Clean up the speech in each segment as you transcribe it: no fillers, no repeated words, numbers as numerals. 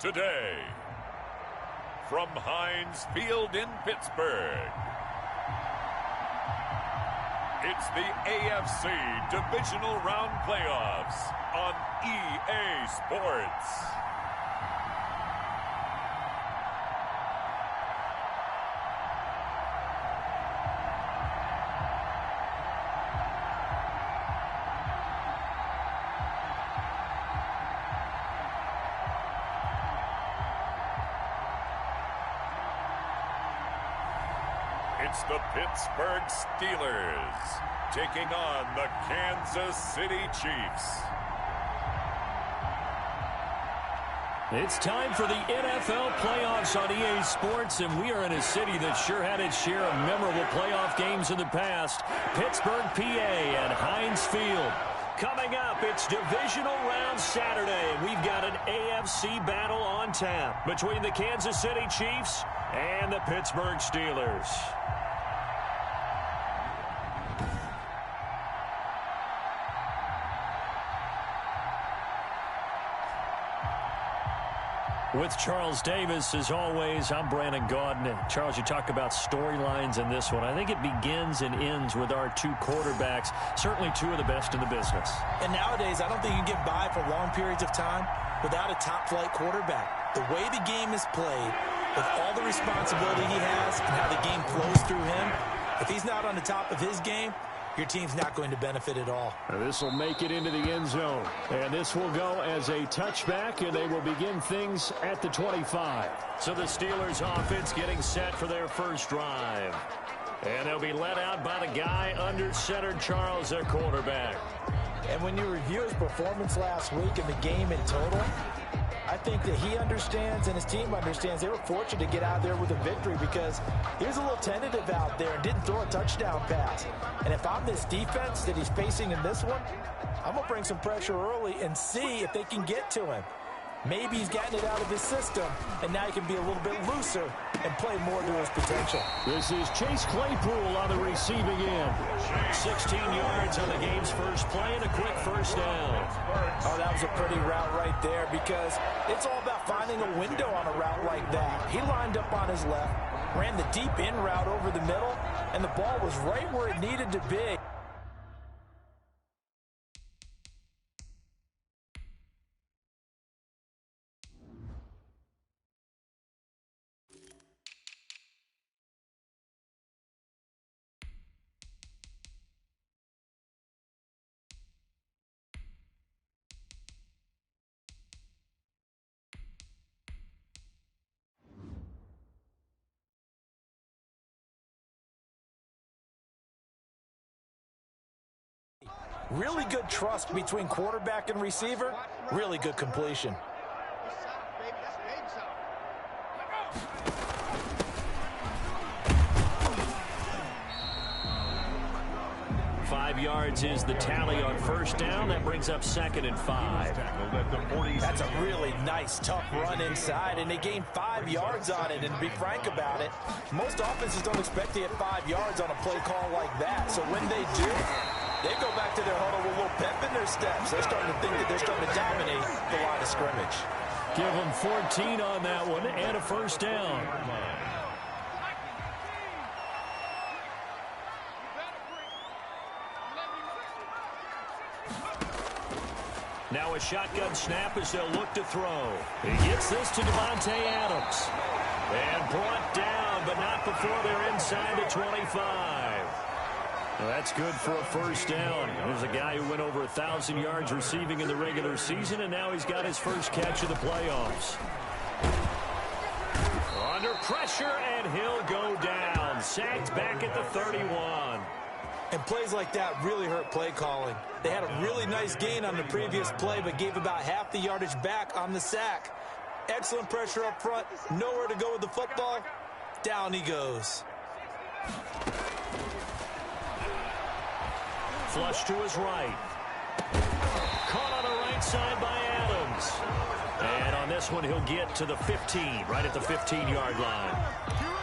today, from Heinz Field in Pittsburgh, it's the AFC Divisional Round Playoffs on EA Sports. It's the Pittsburgh Steelers taking on the Kansas City Chiefs. It's time for the NFL playoffs on EA Sports, and we are in a city that sure had its share of memorable playoff games in the past. Pittsburgh, PA at Heinz Field. Coming up, it's Divisional Round Saturday. We've got an AFC battle on tap between the Kansas City Chiefs and the Pittsburgh Steelers. With Charles Davis, as always, I'm Brandon Gaudin. Charles, you talk about storylines in this one. I think it begins and ends with our two quarterbacks, certainly two of the best in the business. And nowadays, I don't think you can get by for long periods of time without a top-flight quarterback. The way the game is played, with all the responsibility he has and how the game flows through him, if he's not on the top of his game, your team's not going to benefit at all. This will make it into the end zone. And this will go as a touchback, and they will begin things at the 25. So the Steelers offense getting set for their first drive. And they'll be led out by the guy under center, Charles, their quarterback. And when you review his performance last week and the game in total, I think that he understands and his team understands they were fortunate to get out there with a victory because he was a little tentative out there and didn't throw a touchdown pass. And if I'm this defense that he's facing in this one, I'm going to bring some pressure early and see if they can get to him. Maybe he's gotten it out of his system, and now he can be a little bit looser and play more to his potential. This is Chase Claypool on the receiving end. 16 yards on the game's first play and a quick first down. Oh, that was a pretty route right there because it's all about finding a window on a route like that. He lined up on his left, ran the deep in route over the middle, and the ball was right where it needed to be. Really good trust between quarterback and receiver. Really good completion. Five yards is the tally on first down. That brings up 2nd and 5. That's a really nice, tough run inside, and they gained 5 yards on it. And to be frank about it, most offenses don't expect to get 5 yards on a play call like that. So when they do, they go back to their huddle with a little pep in their steps. They're starting to think that they're starting to dominate the line of scrimmage. Give them 14 on that one and a first down. Now a shotgun snap as they'll look to throw. He gets this to Devontae Adams. And brought down, but not before they're inside the 25. Well, that's good for a first down. There's a guy who went over 1,000 yards receiving in the regular season, and now he's got his first catch of the playoffs. Under pressure, and he'll go down. Sacked back at the 31. And plays like that really hurt play calling. They had a really nice gain on the previous play, but gave about half the yardage back on the sack. Excellent pressure up front. Nowhere to go with the football. Down he goes. Flush to his right. Caught on the right side by Adams. And on this one, he'll get to the 15, right at the 15-yard line.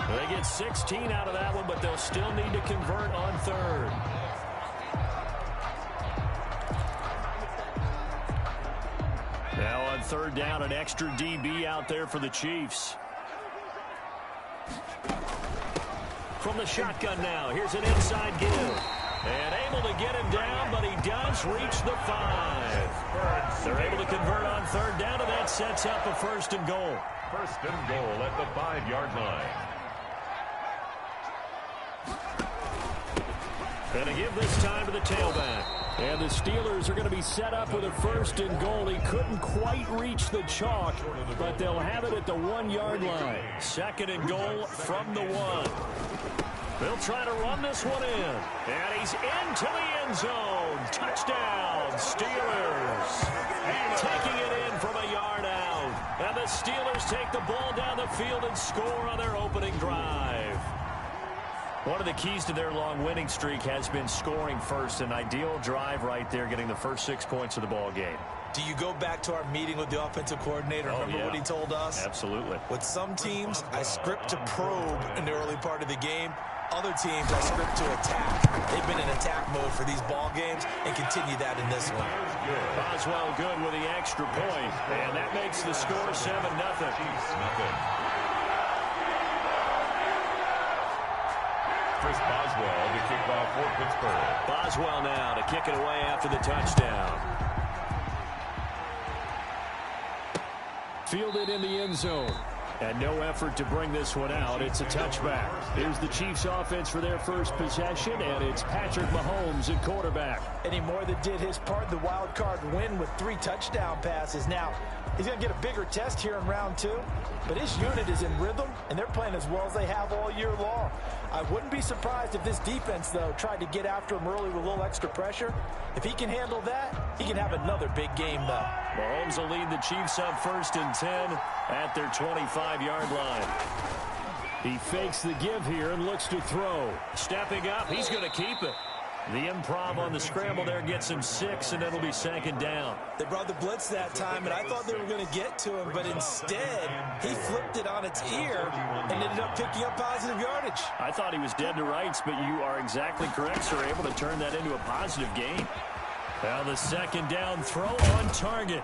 They get 16 out of that one, but they'll still need to convert on third. Now on on third down, an extra DB out there for the Chiefs. From the shotgun now, here's an inside give. And able to get him down, but he does reach the 5. They're able to convert on third down, and that sets up a 1st and goal. 1st and goal at the 5-yard line. Going to give this time to the tailback. And the Steelers are going to be set up with a 1st and goal. He couldn't quite reach the chalk, but they'll have it at the 1-yard line. 2nd and goal from the 1. They'll try to run this one in. And he's into the end zone. Touchdown, Steelers. Taking it in from a yard out. And the Steelers take the ball down the field and score on their opening drive. One of the keys to their long winning streak has been scoring first. An ideal drive right there, getting the first 6 points of the ball game. Do you go back to our meeting with the offensive coordinator? Remember what he told us? Absolutely. With some teams, I script to probe in the early part of the game. Other teams, I script to attack. They've been in attack mode for these ball games and continue that in this one. Boswell good with the extra point, and that makes the score 7-0. Chris Boswell to kick off for Pittsburgh. Boswell now to kick it away after the touchdown. Fielded in the end zone. And no effort to bring this one out. It's a touchback. Here's the Chiefs offense for their first possession, and it's Patrick Mahomes at quarterback. And he more than did his part in the wild card win with 3 touchdown passes. Now, he's going to get a bigger test here in round 2, but his unit is in rhythm, and they're playing as well as they have all year long. I wouldn't be surprised if this defense, though, tried to get after him early with a little extra pressure. If he can handle that, he can have another big game, though. Mahomes will lead the Chiefs up 1st and 10 at their 25-yard line. He fakes the give here and looks to throw. Stepping up, he's going to keep it. The improv on the scramble there gets him 6, and it'll be 2nd down. They brought the blitz that time, and I thought they were going to get to him, but instead, he flipped it on its ear and ended up picking up positive yardage. I thought he was dead to rights, but you are exactly correct, sir. Able to turn that into a positive gain. Now the 2nd down throw on target.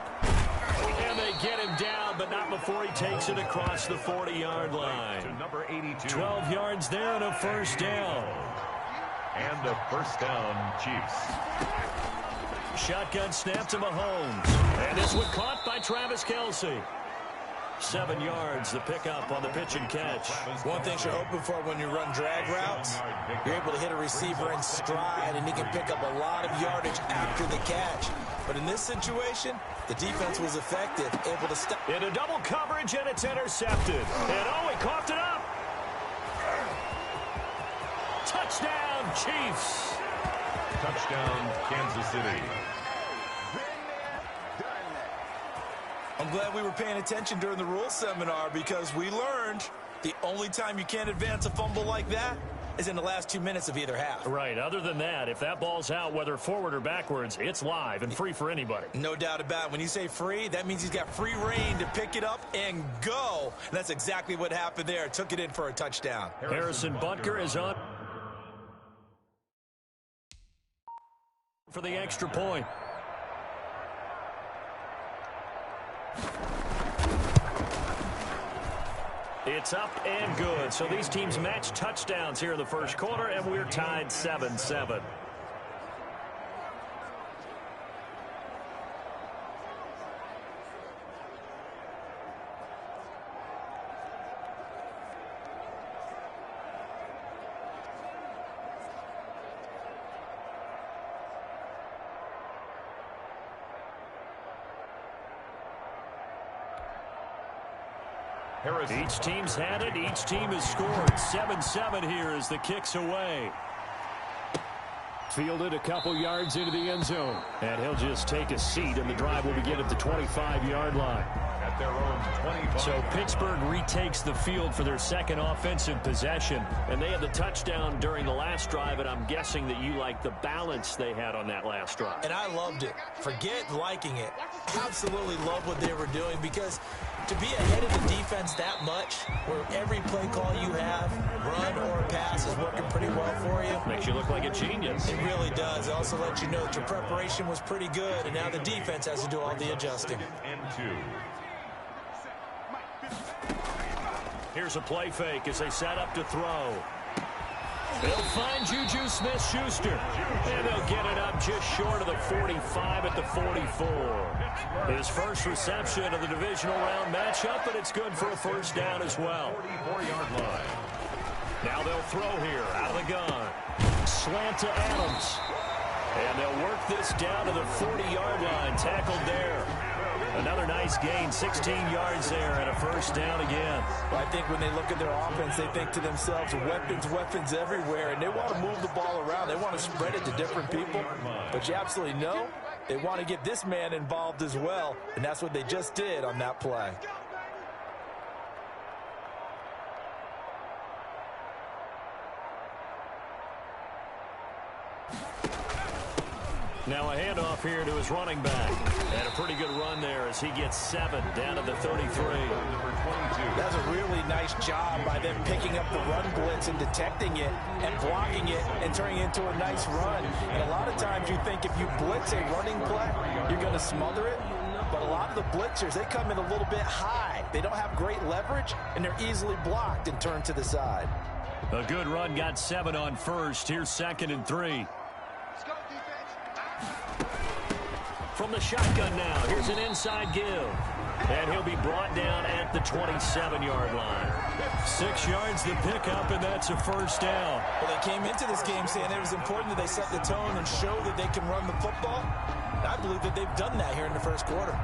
And they get him down, but not before he takes it across the 40-yard line. To number 82. 12 yards there and a 1st down. And a 1st down, Chiefs. Shotgun snap to Mahomes. And this one caught by Travis Kelce. 7 yards, the pickup on the pitch and catch. One thing you're hoping for when you run drag routes, you're able to hit a receiver in stride, and he can pick up a lot of yardage after the catch. But in this situation, the defense was effective, able to stop. Into double coverage, and it's intercepted. And oh, he coughed it up. Touchdown, Chiefs. Touchdown, Kansas City. I'm glad we were paying attention during the rules seminar, because we learned the only time you can't advance a fumble like that is in the last 2 minutes of either half. Right. Other than that, if that ball's out, whether forward or backwards, it's live and free for anybody. No doubt about it. When you say free, that means he's got free reign to pick it up and go. And that's exactly what happened there. Took it in for a touchdown. Harrison Butker is on for the extra point. It's up and good. So these teams match touchdowns here in the first quarter, and we're tied 7-7. Each team's had it. Each team has scored. 7-7 here as the kick's away. Fielded a couple yards into the end zone. And he'll just take a seat, and the drive will begin at the 25-yard line. At their own 25. So Pittsburgh retakes the field for their second offensive possession. And they had the touchdown during the last drive, and I'm guessing that you like the balance they had on that last drive. And I loved it. Forget liking it. Absolutely love what they were doing, because to be ahead of the defense that much, where every play call you have, run or pass is working pretty well for you. Makes you look like a genius. It really does. It also lets you know that your preparation was pretty good, and now the defense has to do all the adjusting. And 2. Here's a play fake as they set up to throw. They'll find Juju Smith-Schuster, and they'll get it up just short of the 45 at the 44. His first reception of the divisional round matchup, but it's good for a first down as well. 44-yard line. Now they'll throw here out of the gun. Slant to Adams. And they'll work this down to the 40-yard line, tackled there. Another nice gain, 16 yards there, and a first down again. Well, I think when they look at their offense, they think to themselves, weapons everywhere, and they want to move the ball around. They want to spread it to different people. But you absolutely know they want to get this man involved as well, and that's what they just did on that play. Now a handoff here to his running back. And a pretty good run there as he gets 7 down to the 33. That's a really nice job by them picking up the run blitz and detecting it and blocking it and turning it into a nice run. And a lot of times you think if you blitz a running play, you're going to smother it. But a lot of the blitzers, they come in a little bit high. They don't have great leverage, and they're easily blocked and turned to the side. A good run, got 7 on first. Here's 2nd and 3. From the shotgun now, here's an inside give. And he'll be brought down at the 27-yard line. 6 yards the pickup, and that's a first down. Well, they came into this game saying it was important that they set the tone and show that they can run the football. And I believe that they've done that here in the first quarter.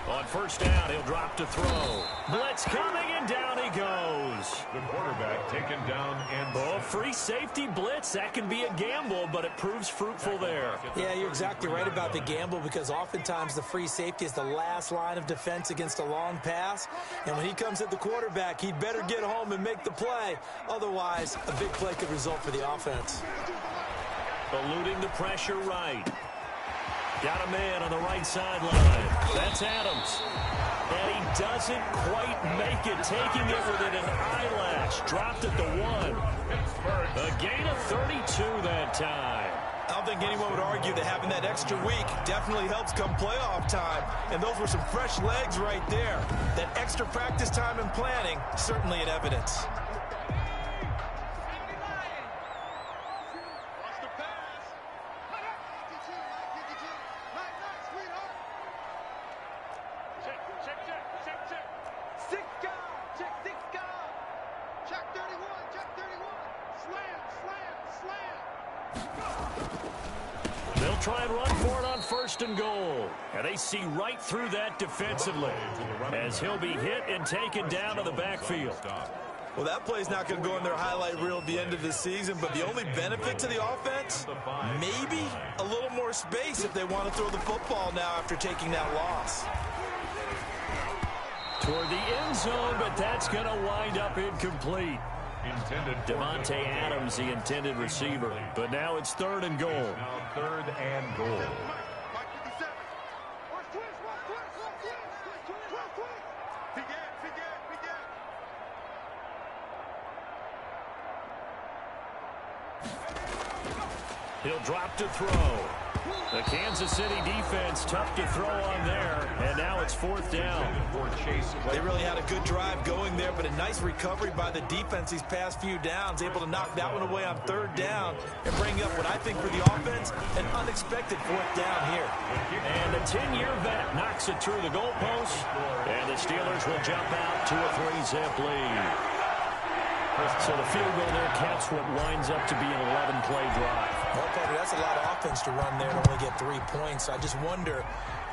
On first down, he'll drop to throw. Blitz coming, and down he goes. The quarterback taken down and... Oh, free safety blitz. That can be a gamble, but it proves fruitful there. Yeah, you're exactly right about the gamble because oftentimes the free safety is the last line of defense against a long pass. And when he comes at the quarterback, he'd better get home and make the play. Otherwise, a big play could result for the offense. Eluding the pressure right. Got a man on the right sideline. That's Adams. And he doesn't quite make it, taking it within an eyelash. Dropped at the 1. A gain of 32 that time. I don't think anyone would argue that having that extra week definitely helps come playoff time. And those were some fresh legs right there. That extra practice time and planning, certainly in evidence. Try and run for it on 1st and goal. And they see right through that defensively as he'll be hit and taken down to the backfield. Well, that play's not going to go in their highlight reel at the end of the season, but the only benefit to the offense, maybe a little more space if they want to throw the football now after taking that loss. Toward the end zone, but that's going to wind up incomplete. Devontae Adams, the intended receiver. But now it's 3rd and goal. Now 3rd and goal. He'll drop to throw. The Kansas City defense tough to throw on there, and now it's 4th down. They really had a good drive going there, but a nice recovery by the defense these past few downs, able to knock that one away on 3rd down and bring up what I think for the offense, an unexpected 4th down here. And the 10-year vet knocks it through the goalpost, and the Steelers will jump out to a 3-zip lead. So the field goal there caps what winds up to be an 11-play drive. Well, Parker, that's a lot of offense to run there to only get 3 points. I just wonder,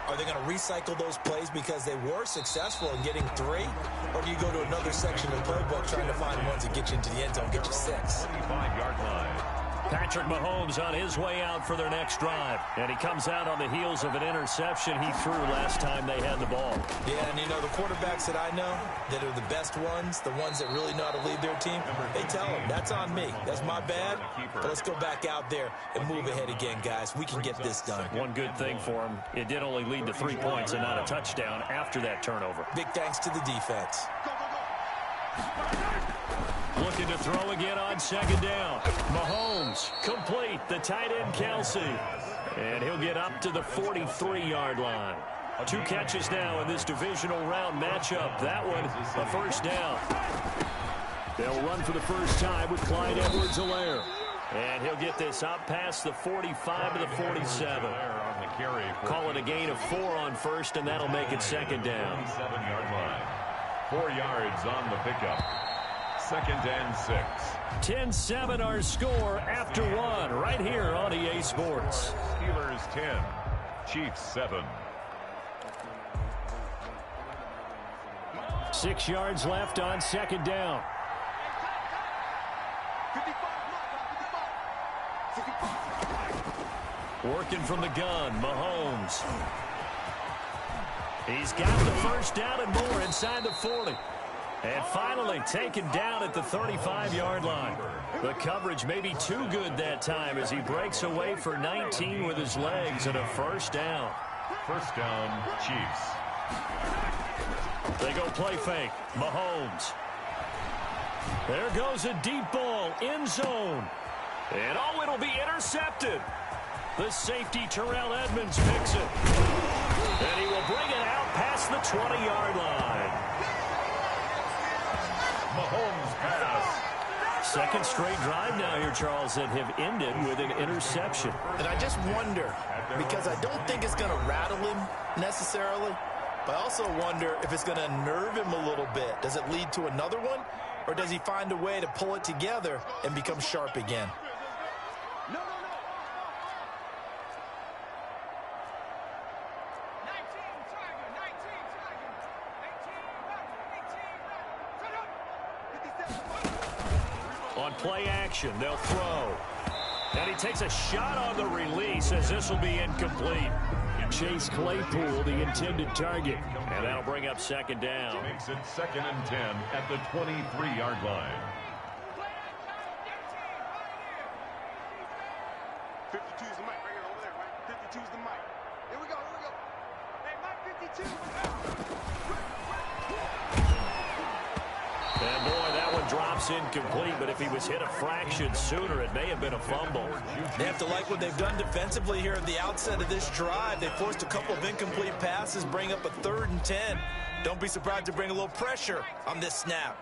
are they going to recycle those plays because they were successful in getting 3? Or do you go to another section of the playbook trying to find ones that get you into the end zone, get you 6? 25-yard line. Patrick Mahomes on his way out for their next drive. And he comes out on the heels of an interception he threw last time they had the ball. Yeah, and you know, the quarterbacks that I know that are the best ones, the ones that really know how to lead their team, they tell them, that's on me. That's my bad. But let's go back out there and move ahead again, guys. We can get this done. One good thing for him, it did only lead to 3 points and not a touchdown after that turnover. Big thanks to the defense. Looking to throw again on second down. Mahomes, complete. The tight end, Kelsey. And he'll get up to the 43-yard line. 2 catches now in this divisional round matchup. That one, a first down. They'll run for the first time with Clyde Edwards-Helaire. And he'll get this up past the 45 to the 47. Call it a gain of 4 on first, and that'll make it second down. 7-yard line. 4 yards on the pickup. Second and 6. 10-7 our score after 1 right here on EA Sports. Steelers 10, Chiefs 7. 6 yards left on second down. Working from the gun, Mahomes. He's got the first down and more inside the 40. And finally taken down at the 35-yard line. The coverage may be too good that time as he breaks away for 19 with his legs and a first down. First down, Chiefs. They go play fake. Mahomes. There goes a deep ball, end zone. And oh, it'll be intercepted. The safety, Terrell Edmonds, picks it. And he will bring it out past the 20-yard line. Mahomes pass. Second straight drive now here, Charles, that have ended with an interception. And I just wonder, because I don't think it's going to rattle him necessarily, but I also wonder if it's going to nerve him a little bit. Does it lead to another one, or does he find a way to pull it together and become sharp again? On play action, they'll throw. And he takes a shot on the release as this will be incomplete. Chase Claypool, the intended target. And that'll bring up second down. Makes it second and 10 at the 23-yard line. 52 is the mic right here over there, right? 52 is the mic. Here we go, here we go. Hey, Mike 52. And boy, that one drops incomplete, but if he was hit a fraction sooner, it may have been a fumble. They have to like what they've done defensively here at the outset of this drive. They forced a couple of incomplete passes, bring up a 3rd and 10. Don't be surprised to bring a little pressure on this snap.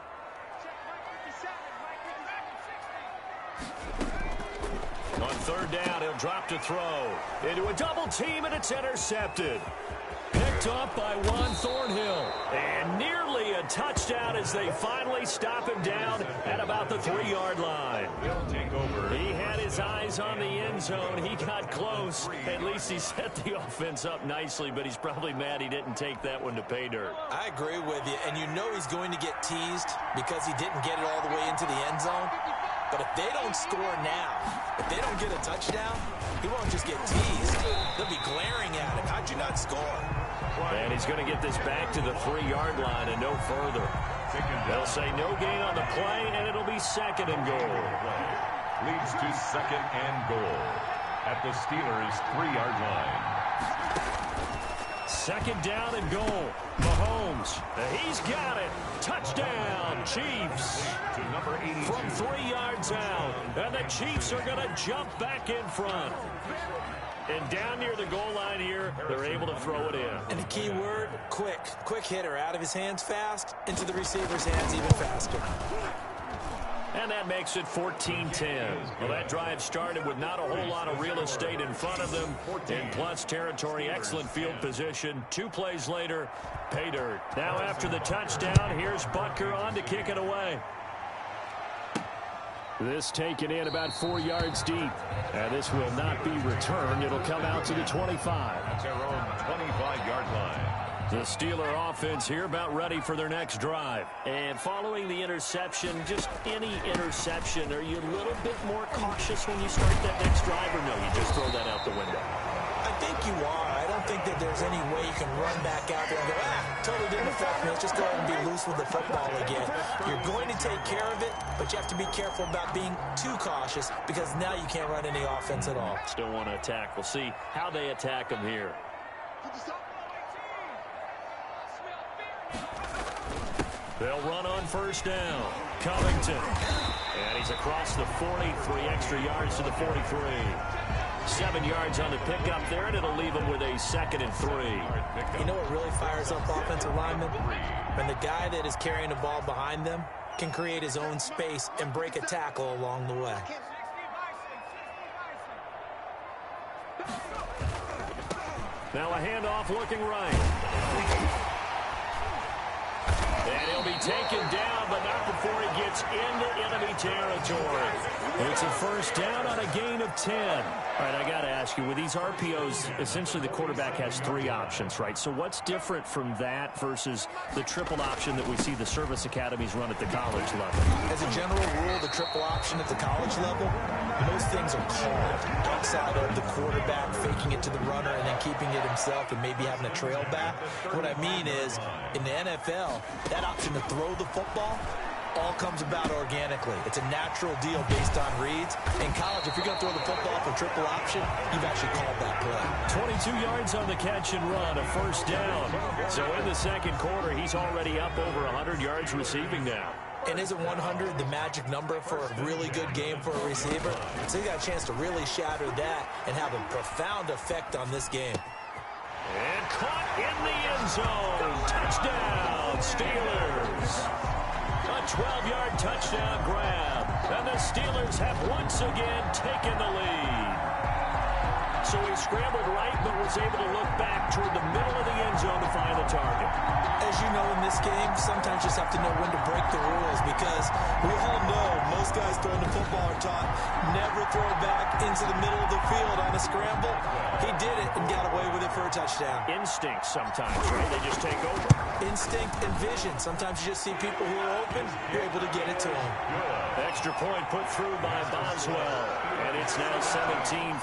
On 3rd down, he'll drop to throw. Into a double team, and it's intercepted. Picked up by Juan Thornhill. And nearly a touchdown as they finally stop him down at about the 3-yard line. He'll take over. He had his eyes on the end zone. He got close. At least he set the offense up nicely, but he's probably mad he didn't take that one to pay dirt. I agree with you, and you know he's going to get teased because he didn't get it all the way into the end zone. But if they don't score now, if they don't get a touchdown, he won't just get teased. They'll be glaring at him. How'd you not score? And he's going to get this back to the 3-yard line and no further. They'll say no gain on the play, and it'll be second and goal. Leads to second and goal at the Steelers' 3-yard line. Second down and goal. Mahomes, he's got it. Touchdown, Chiefs. To number 82. From 3 yards out. And the Chiefs are going to jump back in front. And down near the goal line here, they're able to throw it in. And the key word, quick. Quick hitter, out of his hands fast, into the receiver's hands even faster. And that makes it 14-10. Well, that drive started with not a whole lot of real estate in front of them. In plus territory, excellent field position. 2 plays later, pay dirt. Now after the touchdown, here's Butker on to kick it away. This taken in about 4 yards deep. And this will not be returned. It'll come out to the 25. At their own 25-yard line. The Steeler offense here about ready for their next drive. And following the interception, just any interception, are you a little bit more cautious when you start that next drive, or no, you just throw that out the window? I think you are. I don't think that there's any way you can run back out there and go, totally didn't affect me. Let's just go ahead and be loose with the football again. You're going to take care of it, but you have to be careful about being too cautious because now you can't run any offense at all. Still want to attack. We'll see how they attack them here. They'll run on first down. Covington. And he's across the 40, 3 extra yards to the 43. 7 yards on the pickup there, and it'll leave him with a 2nd and 3. You know what really fires up offensive linemen? When the guy that is carrying the ball behind them can create his own space and break a tackle along the way. Now a handoff looking right. And he'll be taken down, but not before he gets into enemy territory. It's a first down on a gain of 10. All right, I got to ask you, with these RPOs, essentially the quarterback has 3 options, right? So what's different from that versus the triple option that we see the service academies run at the college level? As a general rule, the triple option at the college level, most things are called outside of the quarterback faking it to the runner and then keeping it himself and maybe having a trail back. What I mean is, in the NFL, that option to throw the football all comes about organically. It's a natural deal based on reads. In college, if you're going to throw the football for triple option, you've actually called that play. 22 yards on the catch and run, a first down. So in the second quarter, he's already up over 100 yards receiving now. And isn't 100 the magic number for a really good game for a receiver? So he got a chance to really shatter that and have a profound effect on this game. And caught in the end zone. Touchdown, Steelers. A 12-yard touchdown grab. And the Steelers have once again taken the lead. So he scrambled right, but was able to look back toward the middle of the end zone to find the target. As you know, in this game, sometimes you just have to know when to break the rules because we all know most guys throwing the football are taught never throw back into the middle of the field on a scramble. He did it and got away with it for a touchdown. Instinct sometimes, right? They just take over. Instinct and vision. Sometimes you just see people who are open, you're able to get it to them. Extra point put through by Boswell. And it's now 17-14.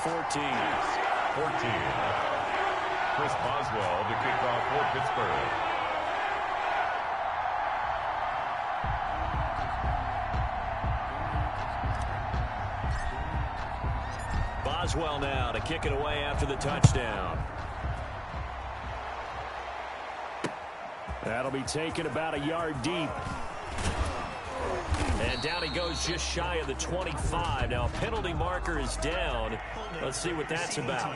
Chris Boswell to kick off for Pittsburgh. Boswell now to kick it away after the touchdown. That'll be taken about a yard deep. And down he goes just shy of the 25. Now a penalty marker is down. Let's see what that's about.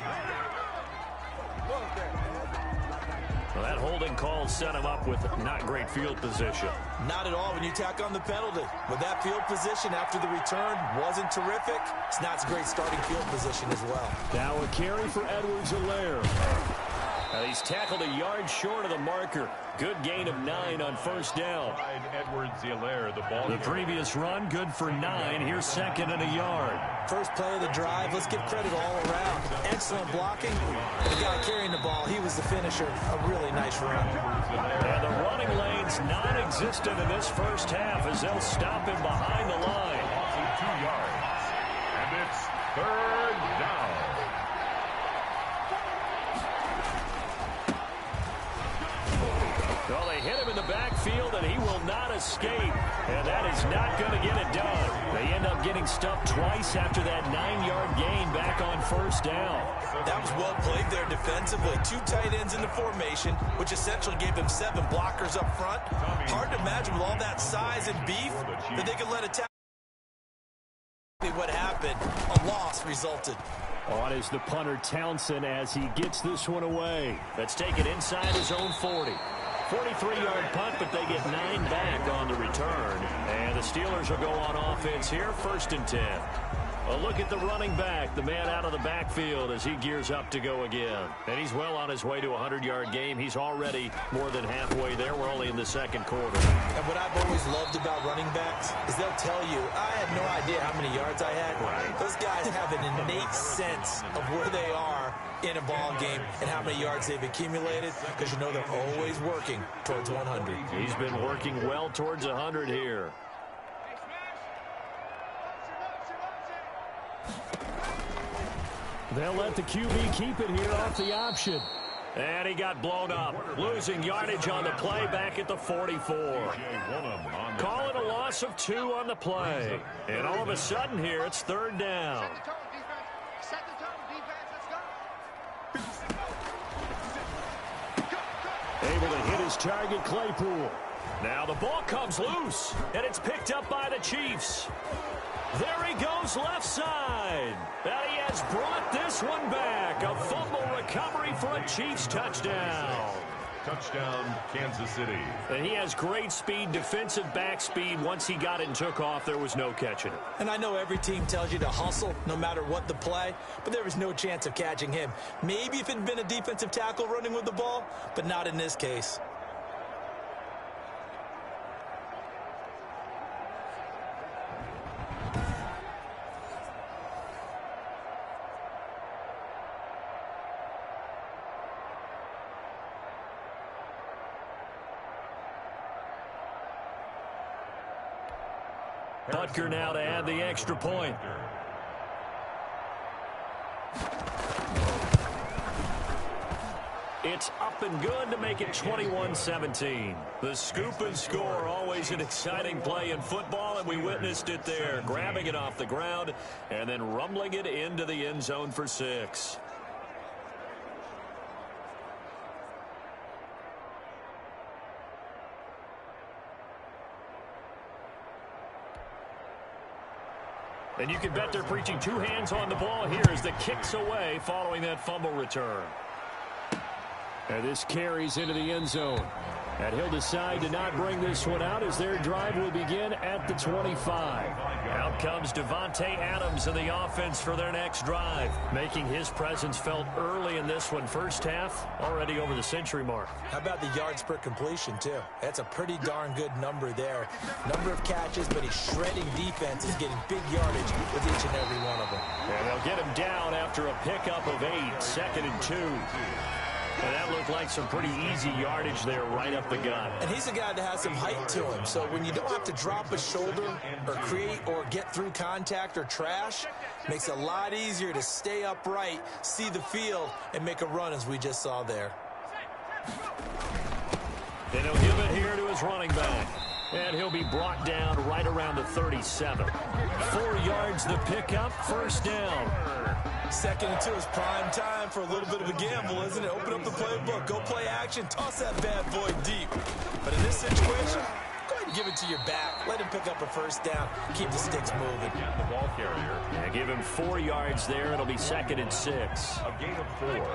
Well, that holding call set him up with not great field position. Not at all when you tack on the penalty. With that field position after the return wasn't terrific. It's not a great starting field position as well. Now a carry for Edwards-Helaire. He's tackled a yard short of the marker. Good gain of 9 on first down. Edwards-Helaire, the ball. The previous run, good for 9. Here's 2nd and a yard. First play of the drive. Let's give credit all around. Excellent blocking. The guy carrying the ball, he was the finisher. A really nice run. And the running lane's non-existent in this first half as they'll stop him behind the line. 2 yards. And it's 3rd down. Well, they hit him in the backfield, and he will not escape. And that is not going to get it done. They end up getting stuffed twice after that 9-yard gain back on first down. That was well played there defensively. 2 tight ends in the formation, which essentially gave them 7 blockers up front. Hard to imagine with all that size and beef that they could let a tackle. What happened? A loss resulted. On is the punter Townsend as he gets this one away. Let's take it inside his own 40. 43-yard punt, but they get 9 back on the return. And the Steelers will go on offense here, 1st and 10. A look at the running back, the man out of the backfield as he gears up to go again. And he's well on his way to a 100-yard game. He's already more than halfway there. We're only in the second quarter. And what I've always loved about running backs is they'll tell you, I had no idea how many yards I had. Right. Those guys to have an innate sense of where they are in a ball game and how many yards they've accumulated, because you know they're always working towards 100. He's been working well towards 100 here. They'll let the QB keep it here off the option. And he got blown up, losing yardage on the play back at the 44. Call it a loss of 2 on the play. And all of a sudden here, it's 3rd down. Able to hit his target, Claypool. Now the ball comes loose, and it's picked up by the Chiefs. There he goes left side. And he has brought this one back. A fumble recovery for a Chiefs touchdown. Touchdown, Kansas City. And he has great speed, defensive back speed. Once he got it and took off, there was no catching it. And I know every team tells you to hustle no matter what the play, but there was no chance of catching him. Maybe if it had been a defensive tackle running with the ball, but not in this case. Butker now to add the extra point. It's up and good to make it 21-17. The scoop and score, always an exciting play in football, and we witnessed it there, grabbing it off the ground and then rumbling it into the end zone for 6. And you can bet they're preaching 2 hands on the ball here as the kick's away following that fumble return. And this carries into the end zone. And he'll decide to not bring this one out as their drive will begin at the 25. Out comes Devontae Adams in the offense for their next drive, making his presence felt early in this one. First half, already over the century mark. How about the yards per completion, too? That's a pretty darn good number there. Number of catches, but he's shredding defense. He's getting big yardage with each and every one of them. And they'll get him down after a pickup of 8, 2nd and 2. And that looked like some pretty easy yardage there right up the gut. And he's a guy that has some height to him. So when you don't have to drop a shoulder or create or get through contact or trash, makes it a lot easier to stay upright, see the field, and make a run as we just saw there. And he'll give it here to his running back. And he'll be brought down right around the 37. 4 yards the pickup, first down. 2nd and 2 is prime time for a little bit of a gamble, isn't it? Open up the playbook, go play action, toss that bad boy deep. But in this situation, go ahead and give it to your back. Let him pick up a first down. Keep the sticks moving. The ball carrier. Yeah, give him 4 yards there. It'll be 2nd and 6. A gain of 4.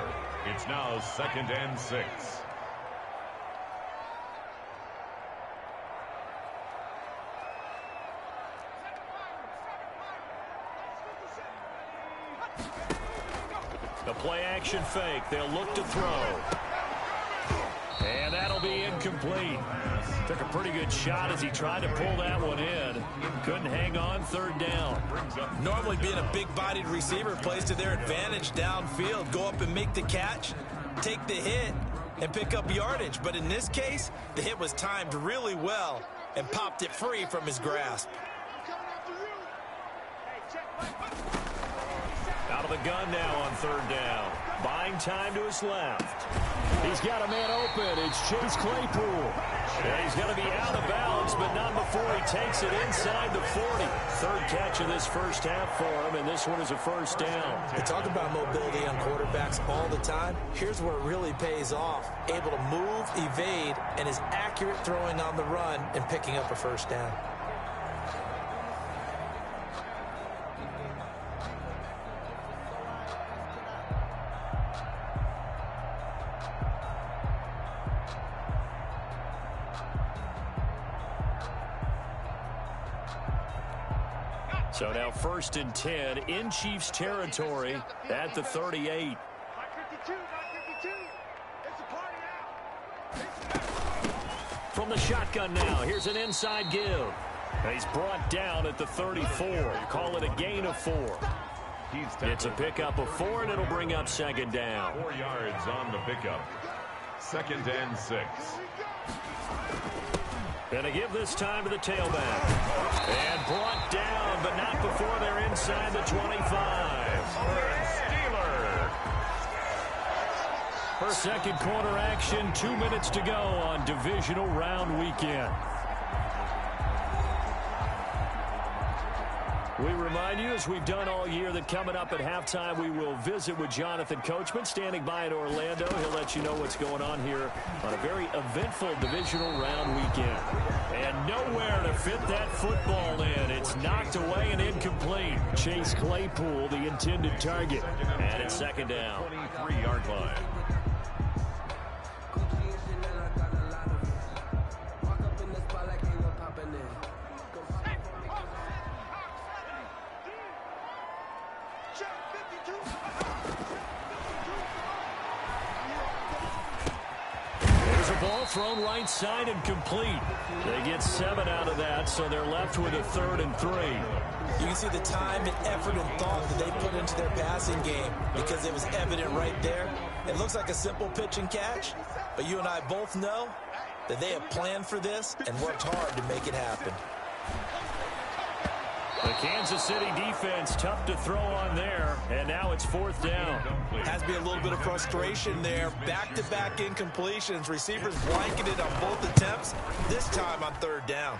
It's now 2nd and 6. The play-action fake. They'll look to throw. And that'll be incomplete. Took a pretty good shot as he tried to pull that one in. Couldn't hang on, 3rd down. Normally being a big-bodied receiver plays to their advantage downfield. Go up and make the catch, take the hit, and pick up yardage. But in this case, the hit was timed really well and popped it free from his grasp. Out of the gun now on 3rd down. Buying time to his left. He's got a man open. It's Chase Claypool. And he's going to be out of bounds, but not before he takes it inside the 40. 3rd catch of this first half for him, and this one is a first down. We talk about mobility on quarterbacks all the time. Here's where it really pays off. Able to move, evade, and is accurate throwing on the run and picking up a first down. So now 1st and 10 in Chiefs territory at the 38. From the shotgun now, here's an inside give. And he's brought down at the 34. Call it a gain of 4. It's a pickup of 4, and it'll bring up second down. 4 yards on the pickup. 2nd and 6. Gonna give this time to the tailback. And brought down, but not before they're inside the 25. Steelers. Second quarter action, 2 minutes to go on divisional round weekend. We remind you, as we've done all year, that coming up at halftime, we will visit with Jonathan Coachman, standing by in Orlando. He'll let you know what's going on here on a very eventful divisional round weekend. And nowhere to fit that football in. It's knocked away and incomplete. Chase Claypool, the intended target. And it's second down. 23-yard line. Thrown right side and complete. They get 7 out of that, so they're left with a 3rd and 3. You can see the time and effort and thought that they put into their passing game because it was evident right there. It looks like a simple pitch and catch, but you and I both know that they have planned for this and worked hard to make it happen. The Kansas City defense tough to throw on there, and now it's 4th down. Has to be a little bit of frustration there. Back-to-back incompletions. Receivers blanketed on both attempts, this time on 3rd down.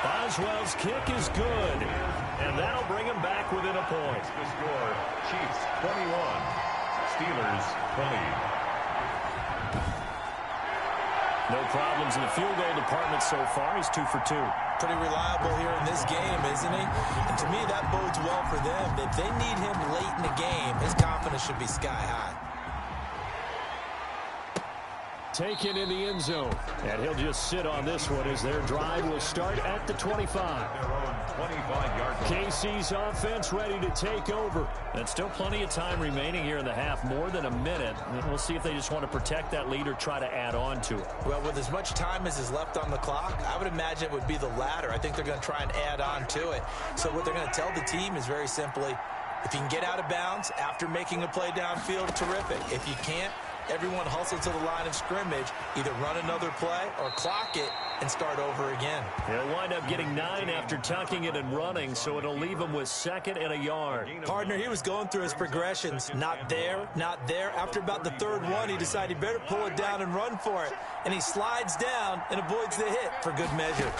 Boswell's kick is good, and that'll bring him back within a point. The score, Chiefs 21, Steelers 20. No problems in the field goal department so far. He's 2 for 2. Pretty reliable here in this game, isn't he? And to me, that bodes well for them. If they need him late in the game, his confidence should be sky high. Taken in the end zone. And he'll just sit on this one as their drive will start at the 25. Their own 25-yard line. KC's offense ready to take over. And still plenty of time remaining here in the half, more than a minute. We'll see if they just want to protect that lead or try to add on to it. Well, with as much time as is left on the clock, I would imagine it would be the latter. I think they're going to try and add on to it. So what they're going to tell the team is very simply, if you can get out of bounds after making a play downfield, terrific. If you can't, everyone hustle to the line of scrimmage, either run another play or clock it and start over again. He'll wind up getting 9 after tucking it and running, so it'll leave him with 2nd and a yard. Partner, he was going through his progressions. Not there, not there. After about the 3rd one, he decided he better pull it down and run for it. And he slides down and avoids the hit for good measure.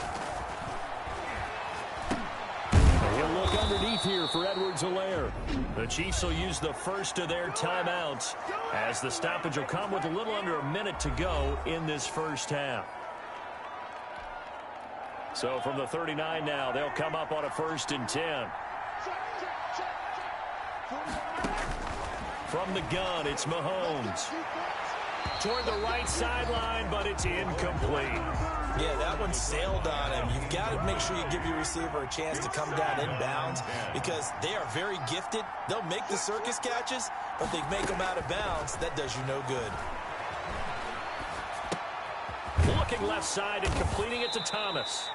He'll look underneath here for Edwards-Helaire. The Chiefs will use the first of their timeouts as the stoppage will come with a little under a minute to go in this first half. So from the 39 now, they'll come up on a 1st and 10. From the gun, it's Mahomes. Toward the right sideline, but it's incomplete. Yeah, that one sailed on him. You've got to make sure you give your receiver a chance to come down inbounds because they are very gifted. They'll make the circus catches, but they make them out of bounds. That does you no good. Looking left side and completing it to Thomas.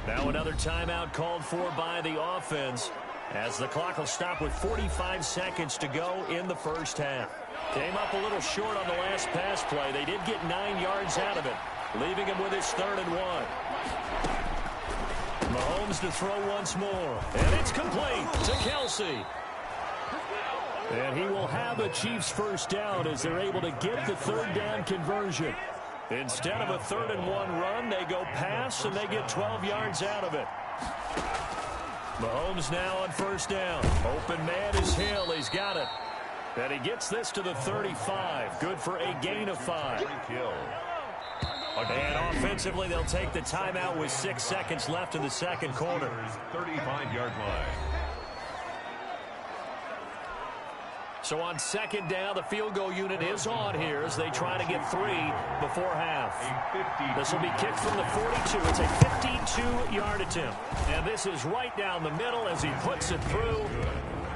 Now another timeout called for by the offense as the clock will stop with 45 seconds to go in the first half. Came up a little short on the last pass play. They did get 9 yards out of it, leaving him with his 3rd and 1. Mahomes to throw once more. And it's complete to Kelsey. And he will have a Chiefs first down as they're able to get the 3rd down conversion. Instead of a 3rd and 1 run, they go pass and they get 12 yards out of it. Mahomes now on 1st down. Open man is Hill. He's got it. And he gets this to the 35. Good for a gain of 5. And offensively, they'll take the timeout with 6 seconds left in the second quarter. 35-yard line. So on 2nd down, the field goal unit is on here as they try to get 3 before half. This will be kicked from the 42. It's a 52-yard attempt. And this is right down the middle as he puts it through.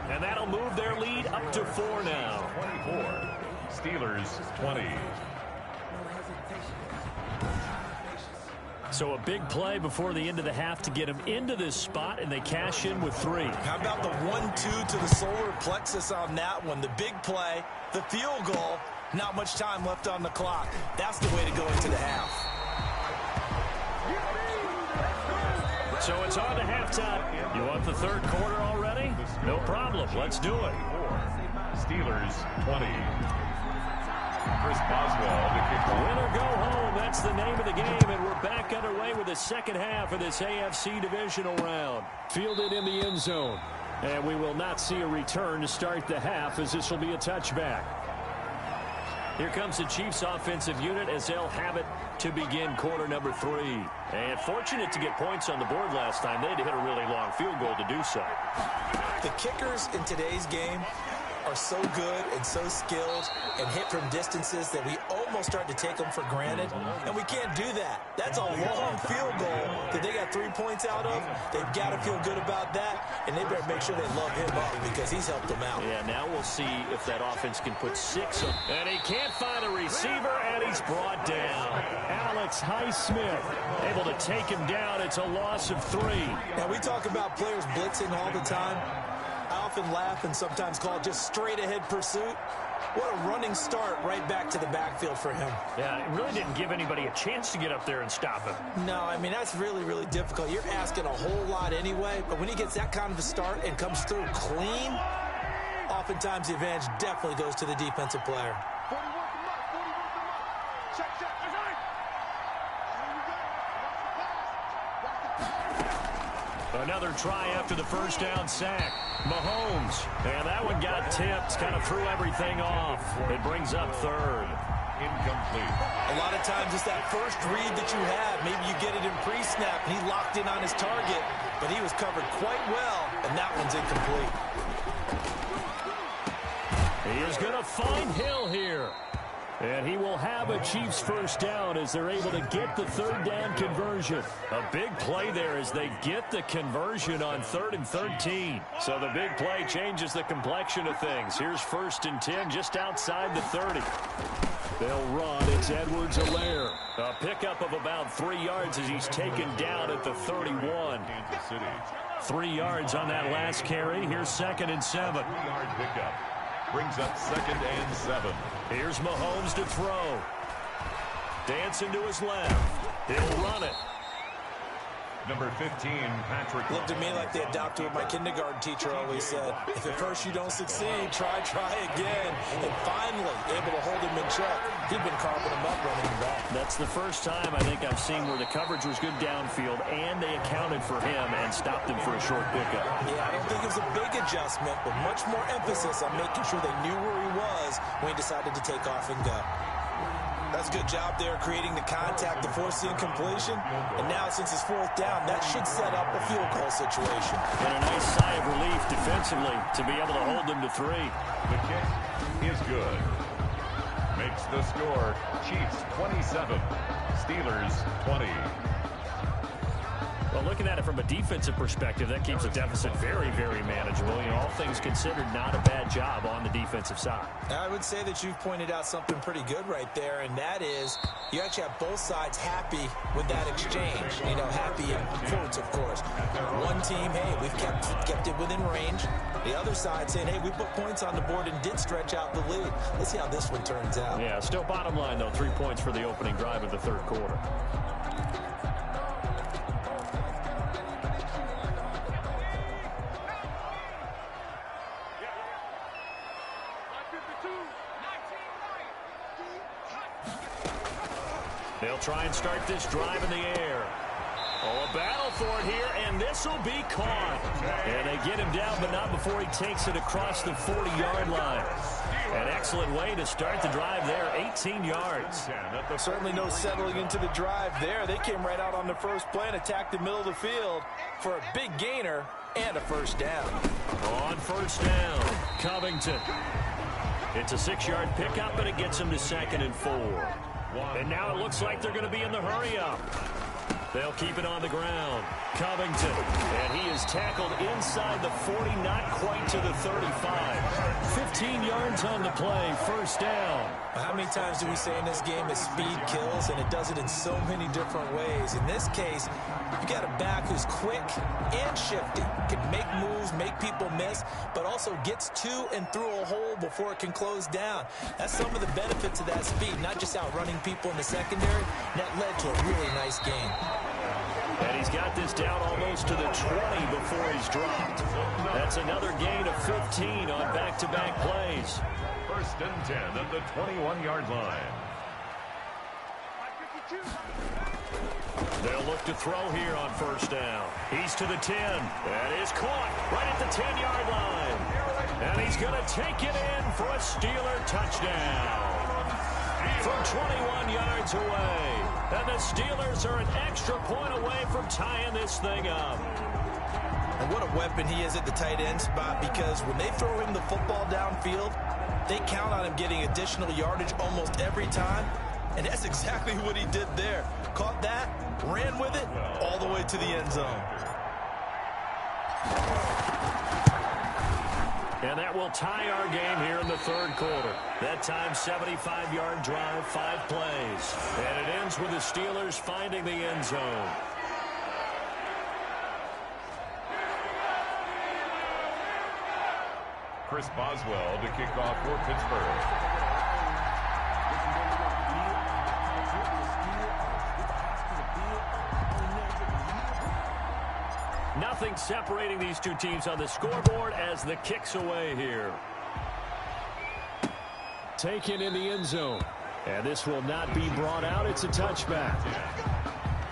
And that'll move their lead up to 4 now. 24. Steelers 20. So a big play before the end of the half to get them into this spot, and they cash in with 3. How about the 1-2 to the solar plexus on that one? The big play, the field goal, not much time left on the clock. That's the way to go into the half. So it's on to halftime. You want the third quarter already? No problem. Let's do it. Steelers 20. Chris Boswell to kick the win or go home. That's the name of the game, and we're back underway with the second half of this AFC divisional round. Fielded in the end zone, and we will not see a return to start the half, as this will be a touchback. Here comes the Chiefs offensive unit as they'll have it to begin quarter number 3. And fortunate to get points on the board last time. They had to hit a really long field goal to do so. The kickers in today's game are so good and so skilled and hit from distances that we almost start to take them for granted, and we can't do that. That's a long field goal that they got 3 points out of. They've got to feel good about that, and they better make sure they love him up because he's helped them out. Yeah, now we'll see if that offense can put 6 on. And he can't find a receiver, and he's brought down. Alex Highsmith able to take him down. It's a loss of 3. Now, we talk about players blitzing all the time. I often laugh and sometimes call it just straight-ahead pursuit. What a running start right back to the backfield for him. Yeah, it really didn't give anybody a chance to get up there and stop him. No, I mean, that's really, really difficult. You're asking a whole lot anyway, but when he gets that kind of a start and comes through clean, oftentimes the advantage definitely goes to the defensive player. 41 from left, 41 from left. Check, check. Another try after the first down sack. Mahomes. And that one got tipped. Kind of threw everything off. It brings up third. Incomplete. A lot of times it's that first read that you have. Maybe you get it in pre-snap and he locked in on his target, but he was covered quite well, and that one's incomplete. He is going to find Hill here. And he will have a Chiefs first down as they're able to get the third down conversion. A big play there as they get the conversion on 3rd and 13. So the big play changes the complexion of things. Here's 1st and 10 just outside the 30. They'll run. It's Edwards-Helaire. A pickup of about 3 yards as he's taken down at the 31. Kansas City. 3 yards on that last carry. Here's 2nd and 7. 3-yard pickup. Brings up 2nd and 7. Here's Mahomes to throw. Dancing to his left. He'll run it. Number 15, Patrick. Looked to me like they adopted what my kindergarten teacher always said. If at first you don't succeed, try again. And finally, able to hold him in check. He'd been carving him up, running him back. That's the first time I think I've seen where the coverage was good downfield and they accounted for him and stopped him for a short pickup. Yeah, I don't think it was a big adjustment, but much more emphasis on making sure they knew where he was when he decided to take off and go. That's a good job there creating the contact to force the incompletion. And now, since it's 4th down, that should set up a field goal situation. And a nice sigh of relief defensively to be able to hold them to 3. The kick is good. Makes the score Chiefs 27, Steelers 20. Well, looking at it from a defensive perspective, that keeps the deficit very, very manageable. You know, all things considered, not a bad job on the defensive side. I would say that you've pointed out something pretty good right there, and that is you actually have both sides happy with that exchange. You know, happy in quotes, of course. One team, hey, we've kept it within range. The other side saying, hey, we put points on the board and did stretch out the lead. Let's see how this one turns out. Yeah, still bottom line, though, 3 points for the opening drive of the third quarter. They'll try and start this drive in the air. Oh, a battle for it here, and this will be caught. And they get him down, but not before he takes it across the 40-yard line. An excellent way to start the drive there, 18 yards. Certainly no settling into the drive there. They came right out on the first play and attacked the middle of the field for a big gainer and a first down. On first down, Covington. It's a 6-yard pickup, but it gets him to 2nd and 4. And now it looks like they're going to be in the hurry-up. They'll keep it on the ground. Covington, and he is tackled inside the 40, not quite to the 35. 15 yards on the play, first down. How many times do we say in this game that speed kills, and it does it in so many different ways? In this case, you got a back who's quick and shifty, can make moves, make people miss, but also gets to and through a hole before it can close down. That's some of the benefits of that speed, not just outrunning people in the secondary. That led to a really nice game. And he's got this down almost to the 20 before he's dropped. That's another gain of 15 on back-to-back plays. First and 10 at the 21-yard line. They'll look to throw here on first down. He's to the 10. That is caught right at the 10-yard line. And he's going to take it in for a Steeler touchdown. From 21 yards away. And the Steelers are an extra point away from tying this thing up. And what a weapon he is at the tight end spot, because when they throw him the football downfield, they count on him getting additional yardage almost every time. And that's exactly what he did there. Caught that, ran with it, all the way to the end zone. And that will tie our game here in the third quarter. That time, 75-yard drive, 5 plays. And it ends with the Steelers finding the end zone. Chris Boswell to kick off for Pittsburgh. Nothing separating these two teams on the scoreboard as the kick's away here. Taken in the end zone. And this will not be brought out. It's a touchback.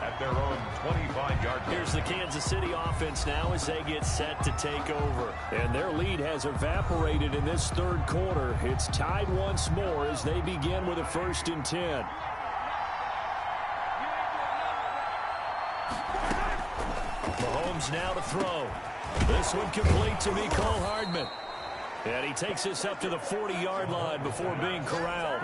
At their own 25-yard line. Here's the Kansas City offense now as they get set to take over. And their lead has evaporated in this third quarter. It's tied once more as they begin with a 1st and 10. Mahomes now to throw. This one complete to Mecole Hardman. And he takes this up to the 40-yard line before being corralled.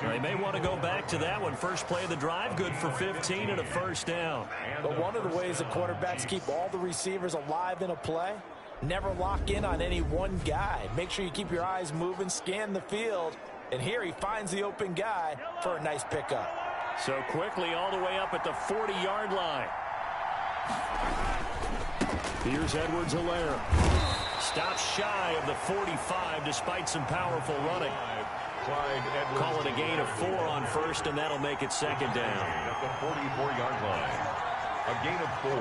They may want to go back to that one. First play of the drive, good for 15 and a first down. But one of the ways that quarterbacks keep all the receivers alive in a play, never lock in on any one guy. Make sure you keep your eyes moving, scan the field. And here he finds the open guy for a nice pickup. So quickly all the way up at the 40-yard line. Here's Edwards-Helaire. Stops shy of the 45 despite some powerful running. Call it a gain of 4 on first, and that'll make it second down. At the 44-yard line. A gain of 4.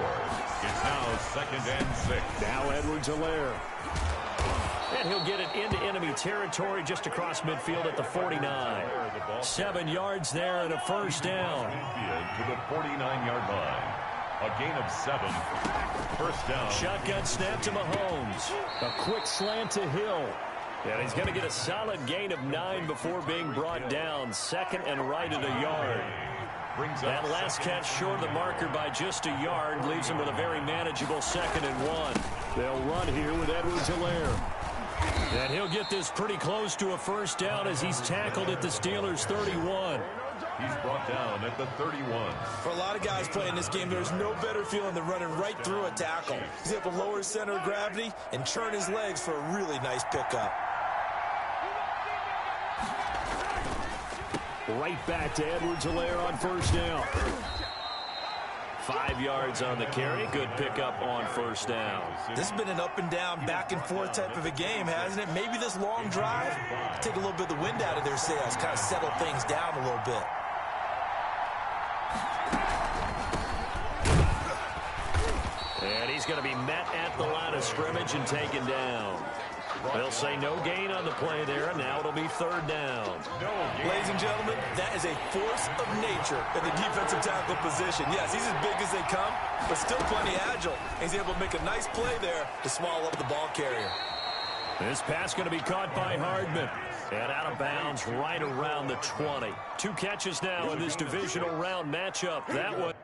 It's now 2nd and 6. Now Edwards-Helaire. And he'll get it into enemy territory just across midfield at the 49. 7 yards there and a first down. To the 49-yard line. A gain of 7. First down. Shotgun snap to Mahomes. A quick slant to Hill. And he's going to get a solid gain of 9 before being brought down. 2nd and right at a yard. That last catch short of the marker by just a yard leaves him with a very manageable 2nd and 1. They'll run here with Edwards-Helaire. And he'll get this pretty close to a first down as he's tackled at the Steelers' 31. He's brought down at the 31. For a lot of guys playing this game, there's no better feeling than running right through a tackle. He's able to lower his center of gravity and churn his legs for a really nice pickup. Right back to Edwards-Helaire on first down. 5 yards on the carry. Good pickup on first down. This has been an up and down, back and forth type of a game, hasn't it? Maybe this long drive take a little bit of the wind out of their sails, kind of settle things down a little bit. And he's going to be met at the line of scrimmage and taken down. They'll say no gain on the play there, and now it'll be 3rd down. Ladies and gentlemen, that is a force of nature in the defensive tackle position. Yes, he's as big as they come, but still plenty agile. He's able to make a nice play there to swallow up the ball carrier. This pass going to be caught by Hardman. And out of bounds right around the 20. 2 catches now in this divisional round matchup. That one.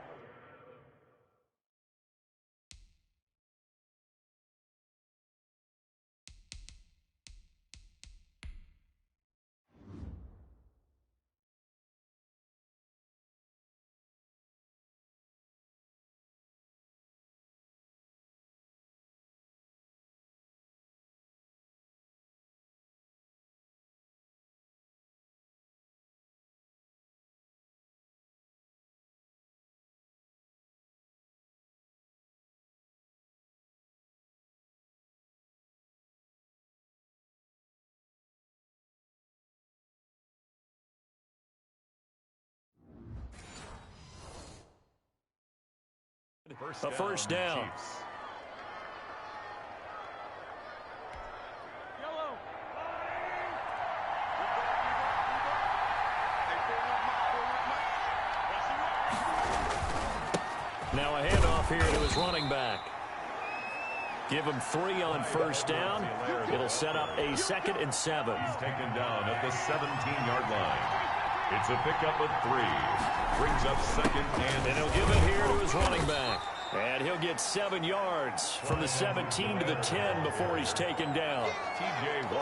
A first down. Chiefs. Now a handoff here to his running back. Give him 3 on first down. It'll set up a 2nd and 7. He's taken down at the 17-yard line. It's a pickup of 3. Brings up 2nd and he'll give it here to his running back. And he'll get 7 yards from the 17 to the 10 before he's taken down.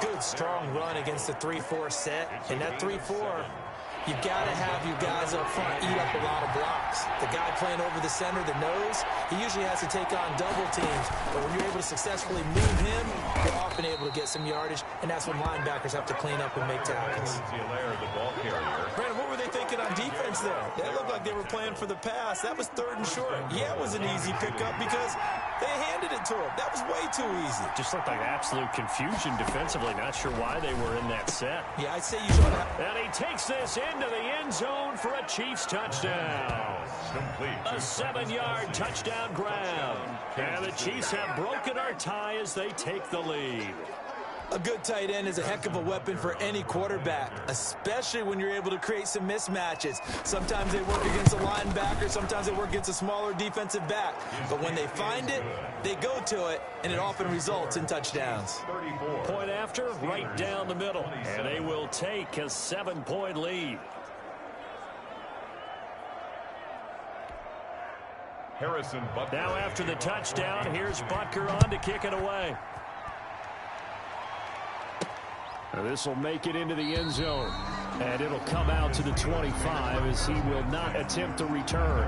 Good, strong run against the 3-4 set. And that 3-4, you've got to have your guys up front eat up a lot of blocks. The guy playing over the center, the nose, he usually has to take on double teams. But when you're able to successfully move him, you're often able to get some yardage, and that's when linebackers have to clean up and make tackles. Brandon, what were they thinking on defense there? They looked like they were playing for the pass. That was 3rd and short. Yeah, it was an easy pickup because they handed it to him. That was way too easy. Just looked like absolute confusion defensively. Not sure why they were in that set. Yeah, I'd say you should have. And he takes this into the end zone for a Chiefs touchdown. A 7-yard touchdown grab. And the Chiefs have broken our tie as they take the lead. A good tight end is a heck of a weapon for any quarterback, especially when you're able to create some mismatches. Sometimes they work against a linebacker, sometimes they work against a smaller defensive back. But when they find it, they go to it, and it often results in touchdowns. Point after, right down the middle. And they will take a 7-point lead. Harrison Butker. Now after the touchdown, here's Butker on to kick it away. This will make it into the end zone. And it'll come out to the 25 as he will not attempt to return.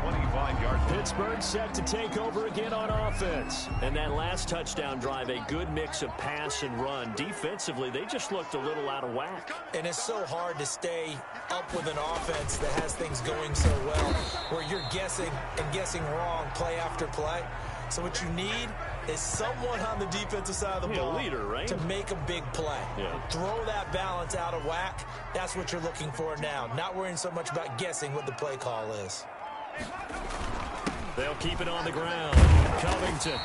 25-yard. Pittsburgh set to take over again on offense. And that last touchdown drive, a good mix of pass and run. Defensively, they just looked a little out of whack. And it's so hard to stay up with an offense that has things going so well, where you're guessing and guessing wrong play after play. So what you need is someone on the defensive side of the ball leader, right? to make a big play. Yeah. Throw that balance out of whack. That's what you're looking for now. Not worrying so much about guessing what the play call is. They'll keep it on the ground. Covington.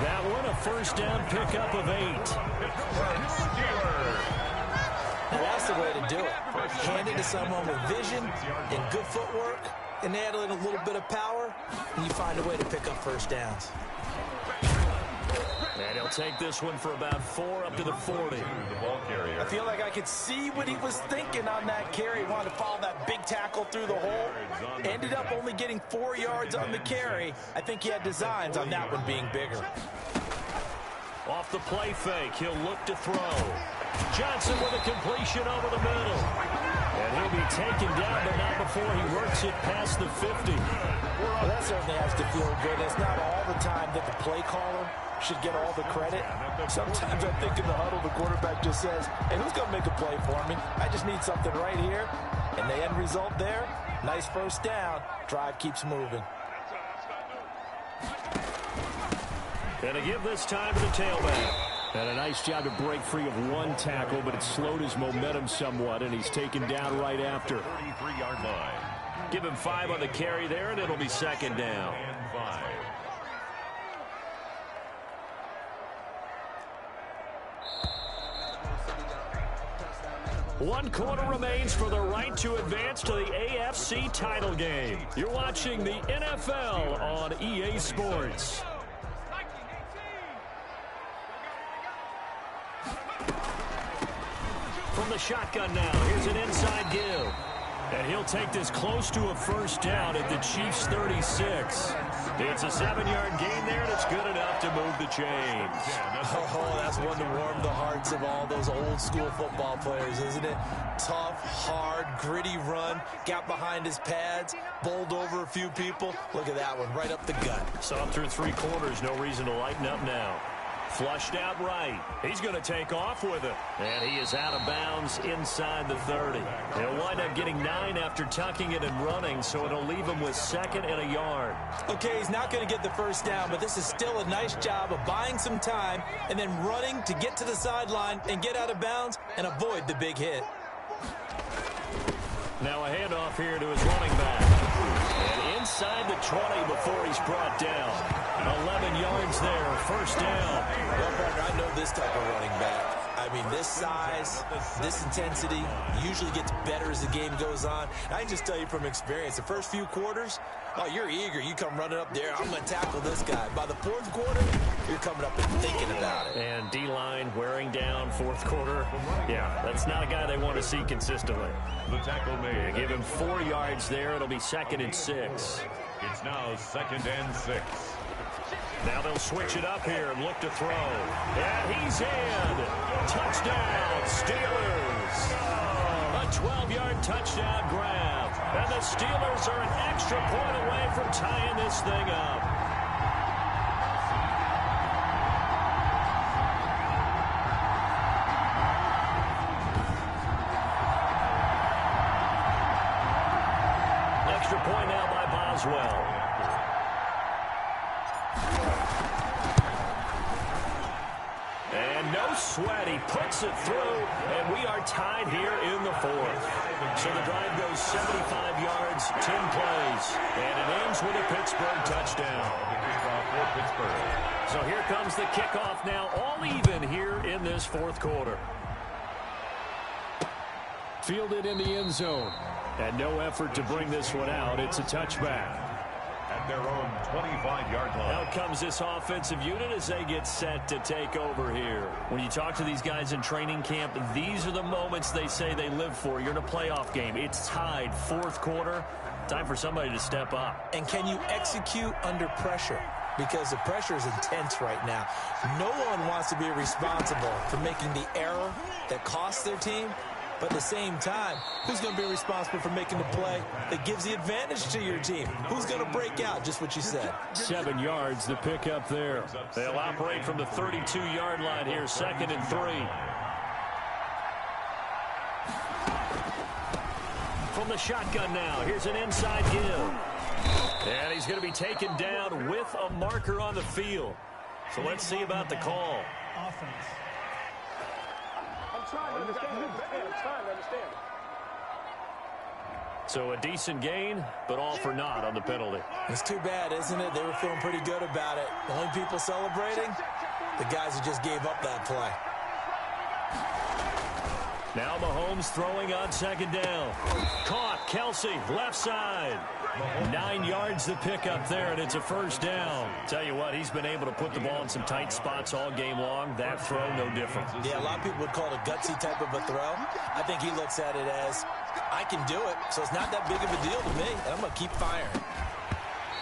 That one, a first down pickup of 8. Now that's the way to do it. Hand it to someone with vision and good footwork, and add a little bit of power, and you find a way to pick up first downs. And he'll take this one for about 4 up to the 40. I feel like I could see what he was thinking on that carry. He wanted to follow that big tackle through the hole. Ended up only getting 4 yards on the carry. I think he had designs on that one being bigger. Off the play fake, he'll look to throw. Johnson with a completion over the middle. And he'll be taken down, but not before he works it past the 50. Well, that certainly has to feel good. It's not all the time that the play caller should get all the credit. Sometimes I think in the huddle, the quarterback just says, hey, who's going to make a play for me? I just need something right here. And the end result there, nice first down. Drive keeps moving. Gonna give this time to the tailback. And a nice job to break free of one tackle, but it slowed his momentum somewhat, and he's taken down right after. 33-yard line. Give him 5 on the carry there, and it'll be second down. And 5. One quarter remains for the right to advance to the AFC title game. You're watching the NFL on EA Sports. From the shotgun now, here's an inside give. And he'll take this close to a first down at the Chiefs' 36. It's a 7-yard gain there, and it's good enough to move the chains. Oh, that's one to warm the hearts of all those old-school football players, isn't it? Tough, hard, gritty run, got behind his pads, bowled over a few people. Look at that one, right up the gut. Saw him through 3 quarters, no reason to lighten up now. Flushed out right. He's going to take off with it. And he is out of bounds inside the 30. He'll wind up getting 9 after tucking it and running, so it'll leave him with 2nd and a yard. Okay, he's not going to get the first down, but this is still a nice job of buying some time and then running to get to the sideline and get out of bounds and avoid the big hit. Now a handoff here to his running back. And inside the 20 before he's brought down. 11 yards there, first down. Well, partner, I know this type of running back. I mean, this size, this intensity usually gets better as the game goes on. I can just tell you from experience, the first few quarters, oh, you're eager. You come running up there, I'm going to tackle this guy. By the fourth quarter, you're coming up and thinking about it. And D-line wearing down fourth quarter. Yeah, that's not a guy they want to see consistently. The tackle made. Give him 4 yards there. It'll be 2nd and 6. It's now 2nd and 6. Now they'll switch it up here and look to throw. And he's in. Touchdown, Steelers. A 12-yard touchdown grab. And the Steelers are an extra point away from tying this thing up. Extra point now by Boswell. And no sweat. He puts it through, and we are tied here in the 4th. So the drive goes 75 yards, 10 plays, and it ends with a Pittsburgh touchdown. So here comes the kickoff now, all even here in this 4th quarter. Fielded in the end zone. And no effort to bring this one out. It's a touchback. At their own 25-yard line. Out comes this offensive unit as they get set to take over here. When you talk to these guys in training camp, these are the moments they say they live for. You're in a playoff game. It's tied, 4th quarter. Time for somebody to step up. And can you execute under pressure? Because the pressure is intense right now. No one wants to be responsible for making the error that costs their team. But at the same time, who's going to be responsible for making the play that gives the advantage to your team? Who's going to break out? Just what you said. 7 yards, the pickup there. They'll operate from the 32-yard line here, 2nd and 3. From the shotgun now, here's an inside give. And he's going to be taken down with a marker on the field. So let's see about the call. Offense. So a decent gain, but all for naught on the penalty. It's too bad, isn't it? They were feeling pretty good about it. The only people celebrating, the guys who just gave up that play. Now Mahomes throwing on 2nd down. Caught, Kelsey, left side. 9 yards the pickup there, and it's a first down. Tell you what, he's been able to put the ball in some tight spots all game long. That throw, no different. Yeah, a lot of people would call it a gutsy type of a throw. I think he looks at it as, I can do it, so it's not that big of a deal to me, and I'm going to keep firing.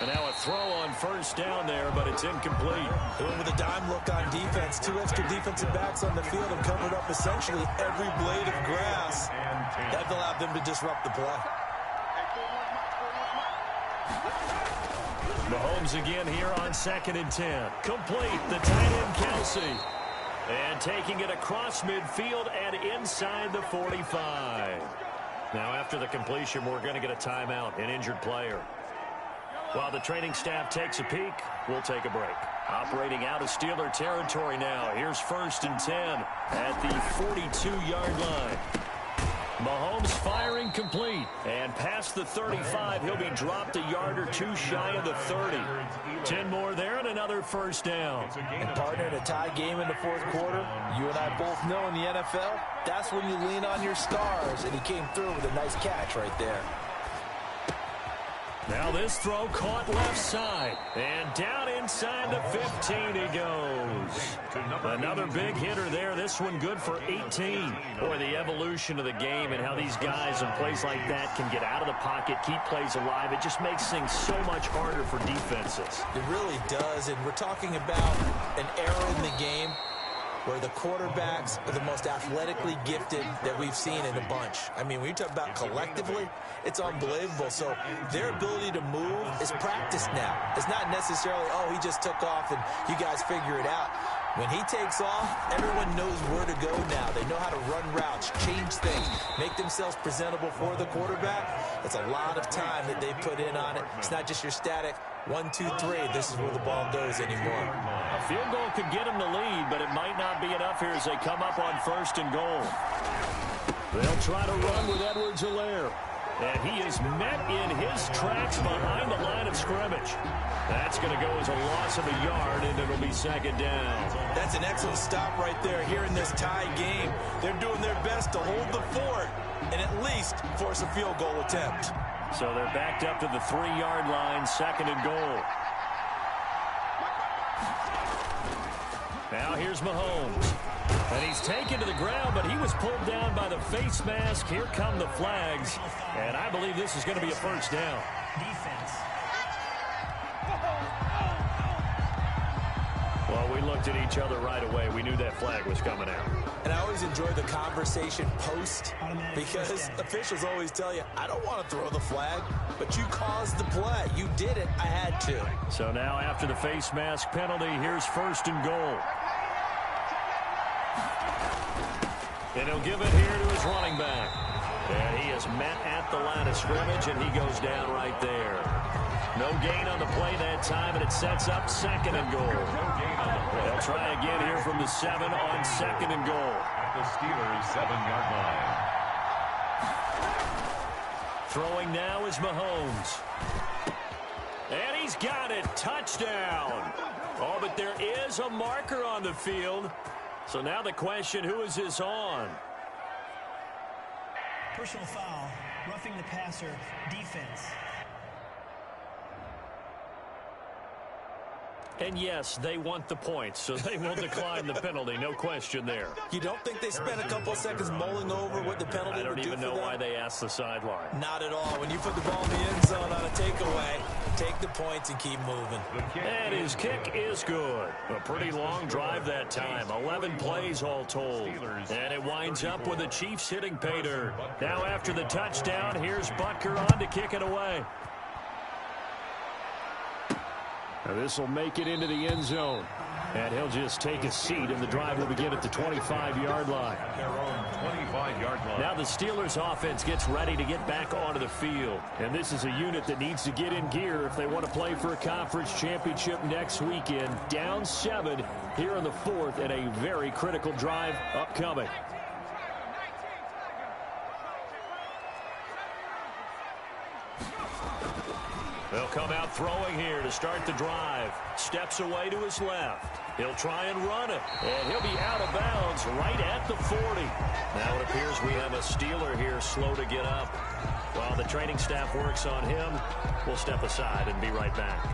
And now a throw on first down there, but it's incomplete. Doing with a dime look on defense. 2 extra defensive backs on the field have covered up essentially every blade of grass. That allowed them to disrupt the play. Mahomes again here on 2nd and 10. Complete, the tight end Kelsey. And taking it across midfield and inside the 45. Now after the completion, we're going to get a timeout, an injured player. While the training staff takes a peek, we'll take a break. Operating out of Steeler territory now. Here's 1st and 10 at the 42-yard line. Mahomes firing complete. And past the 35, he'll be dropped a yard or two shy of the 30. 10 more there and another first down. And partner, in a tie game in the 4th quarter, you and I both know in the NFL, that's when you lean on your stars. And he came through with a nice catch right there. Now this throw caught left side. And down inside the 15 he goes. Another big hitter there. This one good for 18. Boy, the evolution of the game and how these guys in plays like that can get out of the pocket, keep plays alive. It just makes things so much harder for defenses. It really does. And we're talking about an era in the game where the quarterbacks are the most athletically gifted that we've seen in a bunch. I mean, when you talk about collectively, it's unbelievable. So their ability to move is practiced now. It's not necessarily, oh, he just took off and you guys figure it out. When he takes off, everyone knows where to go now. They know how to run routes, change things, make themselves presentable for the quarterback. That's a lot of time that they put in on it. It's not just your static 1, 2, 3. This is where the ball goes anymore. A field goal could get them the lead, but it might not be enough here as they come up on 1st and goal. They'll try to run with Edwards-Helaire. And he is met in his tracks behind the line of scrimmage. That's going to go as a loss of a yard, and it'll be second down. That's an excellent stop right there here in this tie game. They're doing their best to hold the fort and at least force a field goal attempt. So they're backed up to the 3-yard line, second and goal. Now here's Mahomes. And he's taken to the ground, but he was pulled down by the face mask. Here come the flags. And I believe this is going to be a first down. Defense. Well, we looked at each other right away. We knew that flag was coming out. And I always enjoy the conversation post because officials always tell you, I don't want to throw the flag, but you caused the play. You did it. I had to. So now after the face mask penalty, here's first and goal. And he'll give it here to his running back. And he is met at the line of scrimmage, and he goes down right there. No gain on the play that time, and it sets up second and goal. They'll try again here from the 7 on second and goal. At the Steelers' 7-yard line. Throwing now is Mahomes. And he's got it. Touchdown. Oh, but there is a marker on the field. So now the question, who is this on? Personal foul. Roughing the passer. Defense. And yes, they want the points, so they will decline the penalty. No question there. You don't think they spent a couple of seconds mulling over what the penalty would do for them? I don't even know why they asked the sideline. Not at all. When you put the ball in the end zone on a takeaway, take the points and keep moving. And his kick is good. A pretty long drive that time. 11 plays all told. And it winds up with the Chiefs hitting pay dirt. Now after the touchdown, here's Butker on to kick it away. Now this will make it into the end zone. And he'll just take a seat, and the drive will begin at the 25-yard line. Their own 25-yard line. Now the Steelers offense gets ready to get back onto the field. And this is a unit that needs to get in gear if they want to play for a conference championship next weekend. Down 7 here in the 4th, and a very critical drive upcoming. They'll come out throwing here to start the drive. Steps away to his left. He'll try and run it. And he'll be out of bounds right at the 40. Now it appears we have a Steeler here slow to get up. While the training staff works on him, we'll step aside and be right back.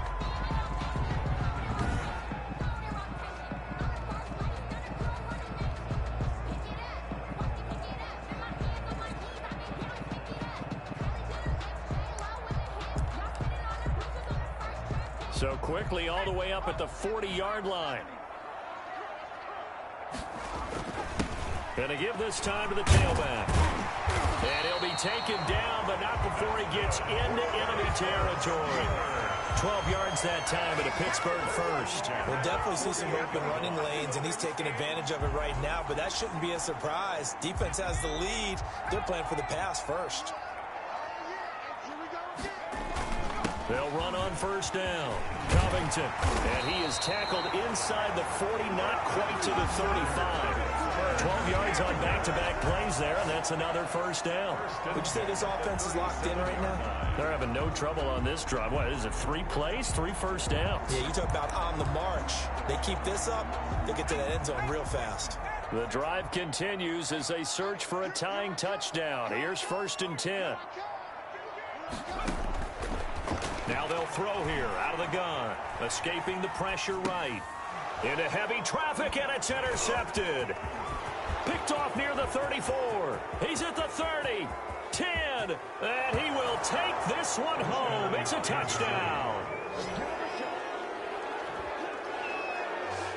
So quickly all the way up at the 40-yard line. Gonna give this time to the tailback. And he'll be taken down, but not before he gets into enemy territory. 12 yards that time at a Pittsburgh first. We'll definitely see some open running lanes, and he's taking advantage of it right now, but that shouldn't be a surprise. Defense has the lead. They're playing for the pass first. They'll run on first down. Covington. And he is tackled inside the 40, not quite to the 35. 12 yards on back-to-back plays there, and that's another first down. Would you say this offense is locked in right now? They're having no trouble on this drive. What is it, 3 plays, 3 first downs? Yeah, you talk about on the march. They keep this up, they get to that end zone real fast. The drive continues as they search for a tying touchdown. Here's first and 10. Now they'll throw here out of the gun. Escaping the pressure right. Into heavy traffic, and it's intercepted. Picked off near the 34. He's at the 30. 10. And he will take this one home. It's a touchdown.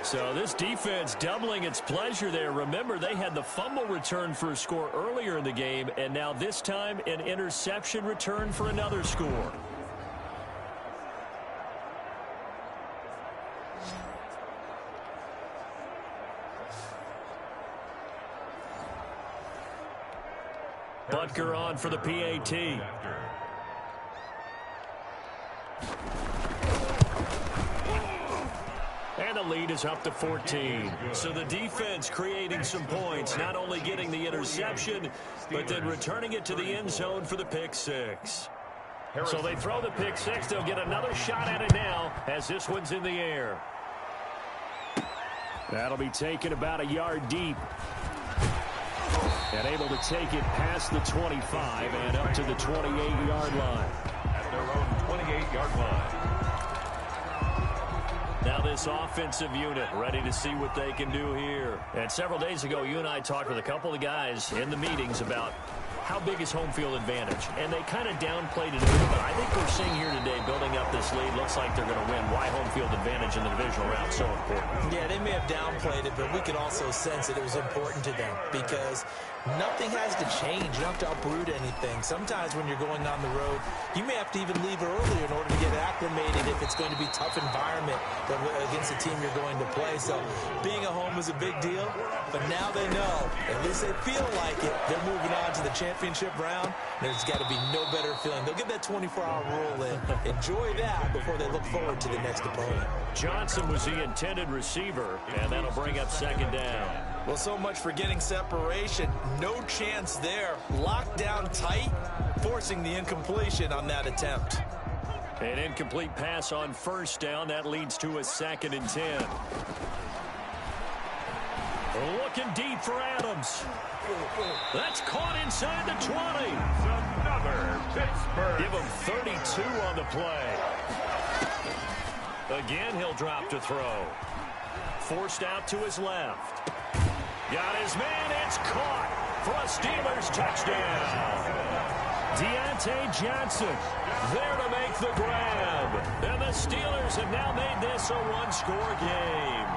So this defense doubling its pleasure there. Remember, they had the fumble return for a score earlier in the game, and now this time an interception return for another score. Butker on for the PAT. And the lead is up to 14. So the defense creating some points, not only getting the interception, but then returning it to the end zone for the pick six. So they throw the pick six. They'll get another shot at it now as this one's in the air. That'll be taken about a yard deep. And able to take it past the 25 and up to the 28-yard line. At their own 28-yard line. Now this offensive unit ready to see what they can do here. And several days ago, you and I talked with a couple of guys in the meetings about how big is home field advantage. And they kind of downplayed it a bit, but I think we're seeing here today, building up this lead, looks like they're going to win. Why home field advantage in the divisional round so important? Yeah, they may have downplayed it, but we could also sense that it was important to them because nothing has to change. You don't have to uproot anything. Sometimes when you're going on the road, you may have to even leave earlier in order to get acclimated if it's going to be a tough environment against the team you're going to play. So being at home is a big deal, but now they know, at least they feel like it, they're moving on to the championship round. There's got to be no better feeling. They'll get that 24-hour rule in. Enjoy that before they look forward to the next opponent. Johnson was the intended receiver, and that'll bring up second down. Well, so much for getting separation. No chance there. Locked down tight, forcing the incompletion on that attempt. An incomplete pass on first down. That leads to a 2nd and 10. Looking deep for Adams. That's caught inside the 20. Another Pittsburgh. Give him 32 on the play. Again, he'll drop to throw. Forced out to his left. Got his man. It's caught for a Steelers touchdown. Deontay Johnson there to make the grab. And the Steelers have now made this a one-score game.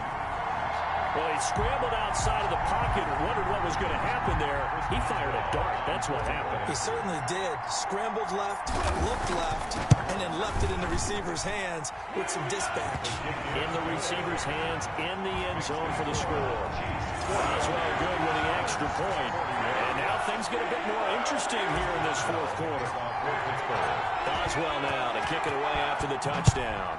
Well, he scrambled outside of the pocket and wondered what was going to happen there. He fired a dart. That's what happened. He certainly did. Scrambled left, looked left, and then left it in the receiver's hands with some dispatch. In the receiver's hands, in the end zone for the score. Boswell good with the extra point. And now things get a bit more interesting here in this fourth quarter. Boswell now to kick it away after the touchdown.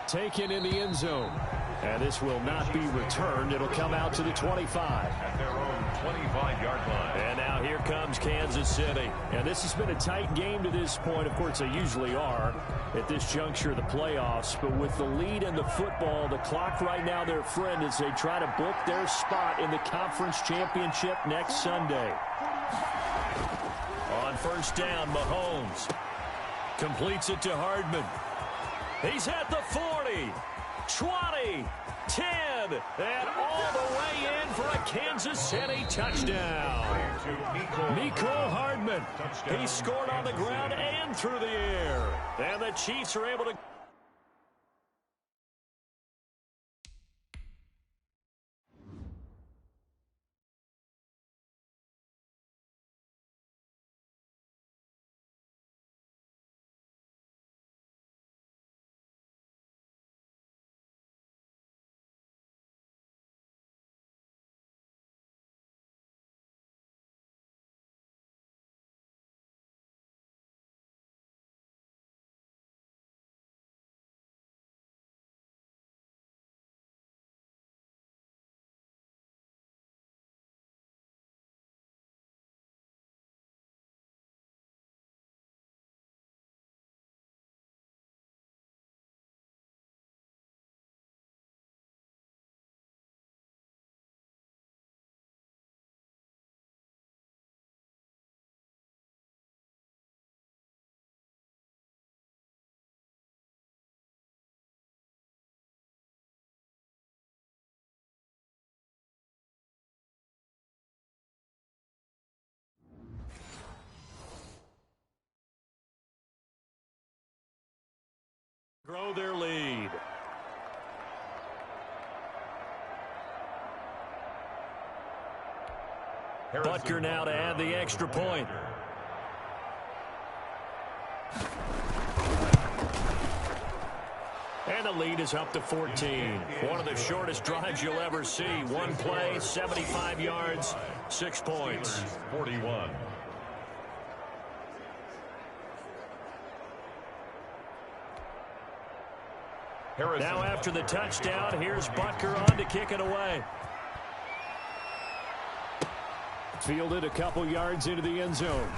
Taken in the end zone. And this will not be returned. It'll come out to the 25. At their own 25-yard line. And now here comes Kansas City. And this has been a tight game to this point. Of course, they usually are at this juncture of the playoffs. But with the lead in the football, the clock right now their friend as they try to book their spot in the conference championship next Sunday. On first down, Mahomes completes it to Hardman. He's at the 40, 20, 10, and all the way in for a Kansas City touchdown. Mecole Hardman. He scored on the ground and through the air. And the Chiefs are able to... grow their lead. Butker now to add the extra point. And the lead is up to 14. One of the shortest drives you'll ever see. One play, 75 yards, 6 points. 41. Now after the touchdown, here's Butker on to kick it away. Fielded a couple yards into the end zone.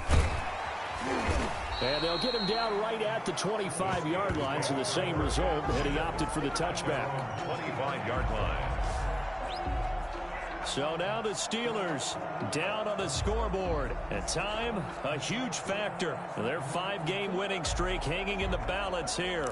And they'll get him down right at the 25-yard line, so the same result, and he opted for the touchback. 25-yard line. So now the Steelers down on the scoreboard. And time, a huge factor. Their 5-game winning streak hanging in the balance here.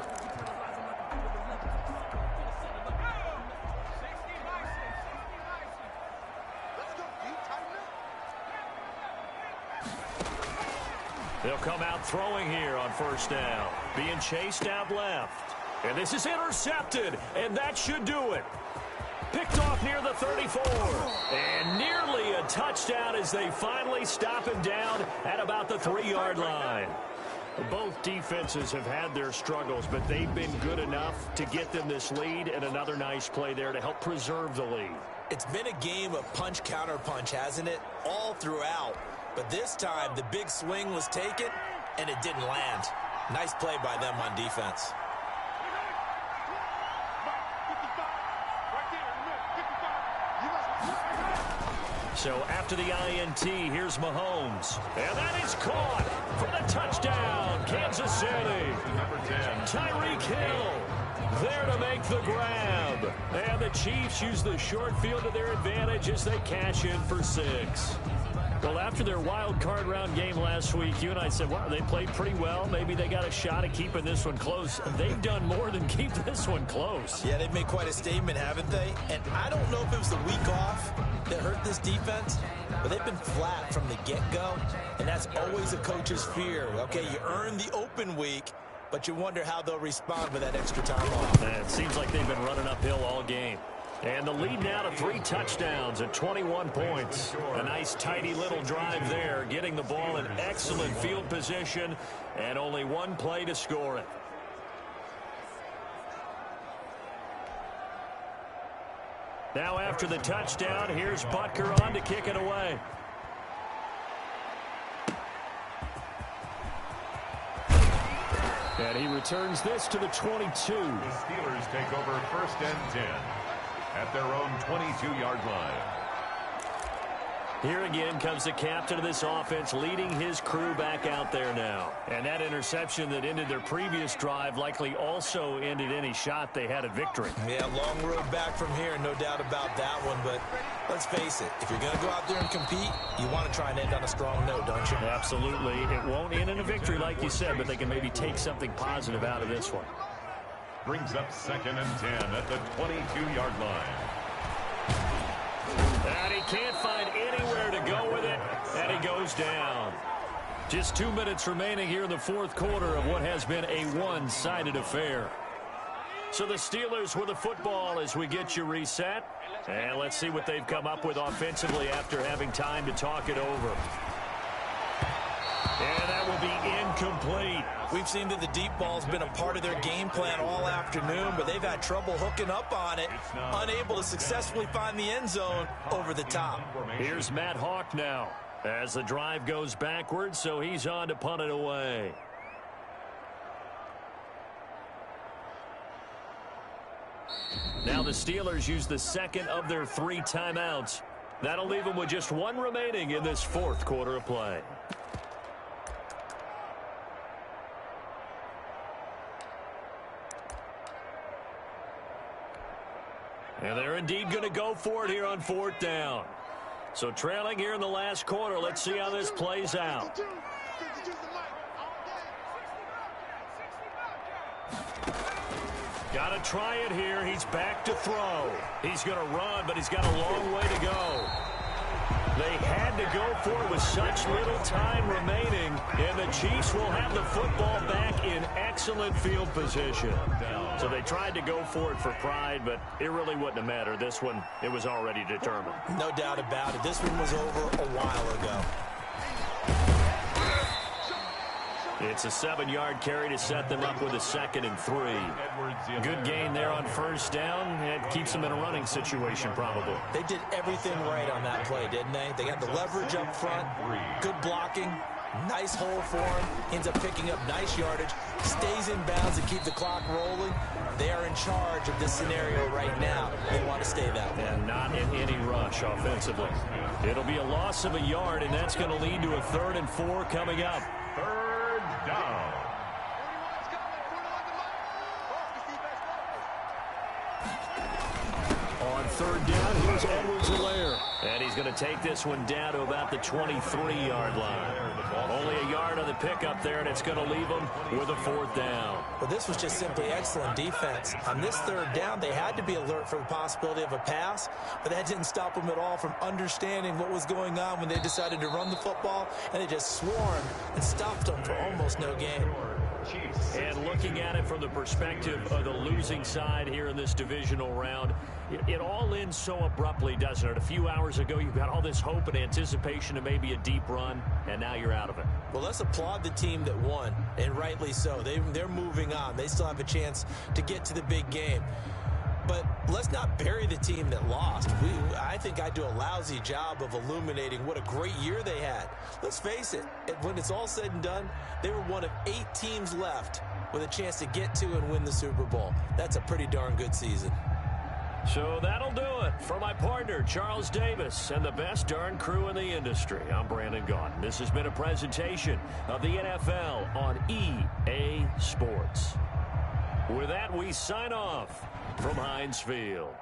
They'll come out throwing here on first down. Being chased out left. And this is intercepted. And that should do it. Picked off near the 34. And nearly a touchdown as they finally stop him down at about the 3-yard line. Both defenses have had their struggles, but they've been good enough to get them this lead, and another nice play there to help preserve the lead. It's been a game of punch-counter-punch, hasn't it? All throughout. But this time, the big swing was taken, and it didn't land. Nice play by them on defense. So after the INT, here's Mahomes. And that is caught for the touchdown, Kansas City. Number 10. Tyreek Hill there to make the grab. And the Chiefs use the short field to their advantage as they cash in for 6. Well, after their wild card round game last week, you and I said, wow, they played pretty well. Maybe they got a shot at keeping this one close. They've done more than keep this one close. Yeah, they've made quite a statement, haven't they? And I don't know if it was the week off that hurt this defense, but they've been flat from the get-go, and that's always a coach's fear. Okay, you earn the open week, but you wonder how they'll respond with that extra time off. It seems like they've been running uphill all game. And the lead now to 3 touchdowns at 21 points. A nice, tidy little drive there, getting the ball in excellent field position, and only one play to score it. Now after the touchdown, here's Butker on to kick it away. And he returns this to the 22. The Steelers take over 1st and 10 at their own 22-yard line. Here again comes the captain of this offense, leading his crew back out there now. And that interception that ended their previous drive likely also ended any shot they had at victory. Yeah, long road back from here, no doubt about that one. But let's face it, if you're going to go out there and compete, you want to try and end on a strong note, don't you? Absolutely. It won't end in a victory like you said, but they can maybe take something positive out of this one. Brings up 2nd and 10 at the 22-yard line. And he can't find anywhere to go with it, and he goes down. Just 2 minutes remaining here in the 4th quarter of what has been a one-sided affair. So the Steelers with the football as we get you reset. And let's see what they've come up with offensively after having time to talk it over. And that will be incomplete. We've seen that the deep ball's been a part of their game plan all afternoon, but they've had trouble hooking up on it, unable to successfully find the end zone over the top. Here's Matt Hawk now as the drive goes backwards, so he's on to punt it away. Now the Steelers use the 2nd of their 3 timeouts. That'll leave them with just 1 remaining in this 4th quarter of play. And they're indeed going to go for it here on 4th down. So trailing here in the last quarter, let's see how this plays out. Got to try it here. He's back to throw. He's going to run, but he's got a long way to go. They had to go for it with such little time remaining, and the Chiefs will have the football back in excellent field position. So they tried to go for it for pride, but it really wouldn't have mattered. This one, it was already determined. No doubt about it. This one was over a while ago. It's a 7-yard carry to set them up with a 2nd and 3. Good gain there on 1st down. It keeps them in a running situation probably. They did everything right on that play, didn't they? They got the leverage up front, good blocking, Nice hole for him. Ends up picking up nice yardage. Stays in bounds to keep the clock rolling. They are in charge of this scenario right now. They want to stay that way. And not in any rush offensively. It'll be a loss of a yard, and that's going to lead to a 3rd and 4 coming up. 3rd down. On 3rd down, here's Edwards-Helaire. And he's going to take this one down to about the 23-yard line. Only a yard on the pickup there, and it's going to leave him with a 4th down. Well, this was just simply excellent defense. On this 3rd down, they had to be alert for the possibility of a pass, but that didn't stop them at all from understanding what was going on when they decided to run the football, and they just swarmed and stopped them for almost no gain. And looking at it from the perspective of the losing side here in this divisional round, it all ends so abruptly, doesn't it? A few hours ago, you've got all this hope and anticipation of maybe a deep run, and now you're out of it. Well, let's applaud the team that won, and rightly so. They're moving on. They still have a chance to get to the big game. But let's not bury the team that lost. I think I do a lousy job of illuminating what a great year they had. Let's face it, when it's all said and done, they were one of 8 teams left with a chance to get to and win the Super Bowl. That's a pretty darn good season. So that'll do it for my partner, Charles Davis, and the best darn crew in the industry. I'm Brandon Gaudin. This has been a presentation of the NFL on EA Sports. With that, we sign off from Heinz Field.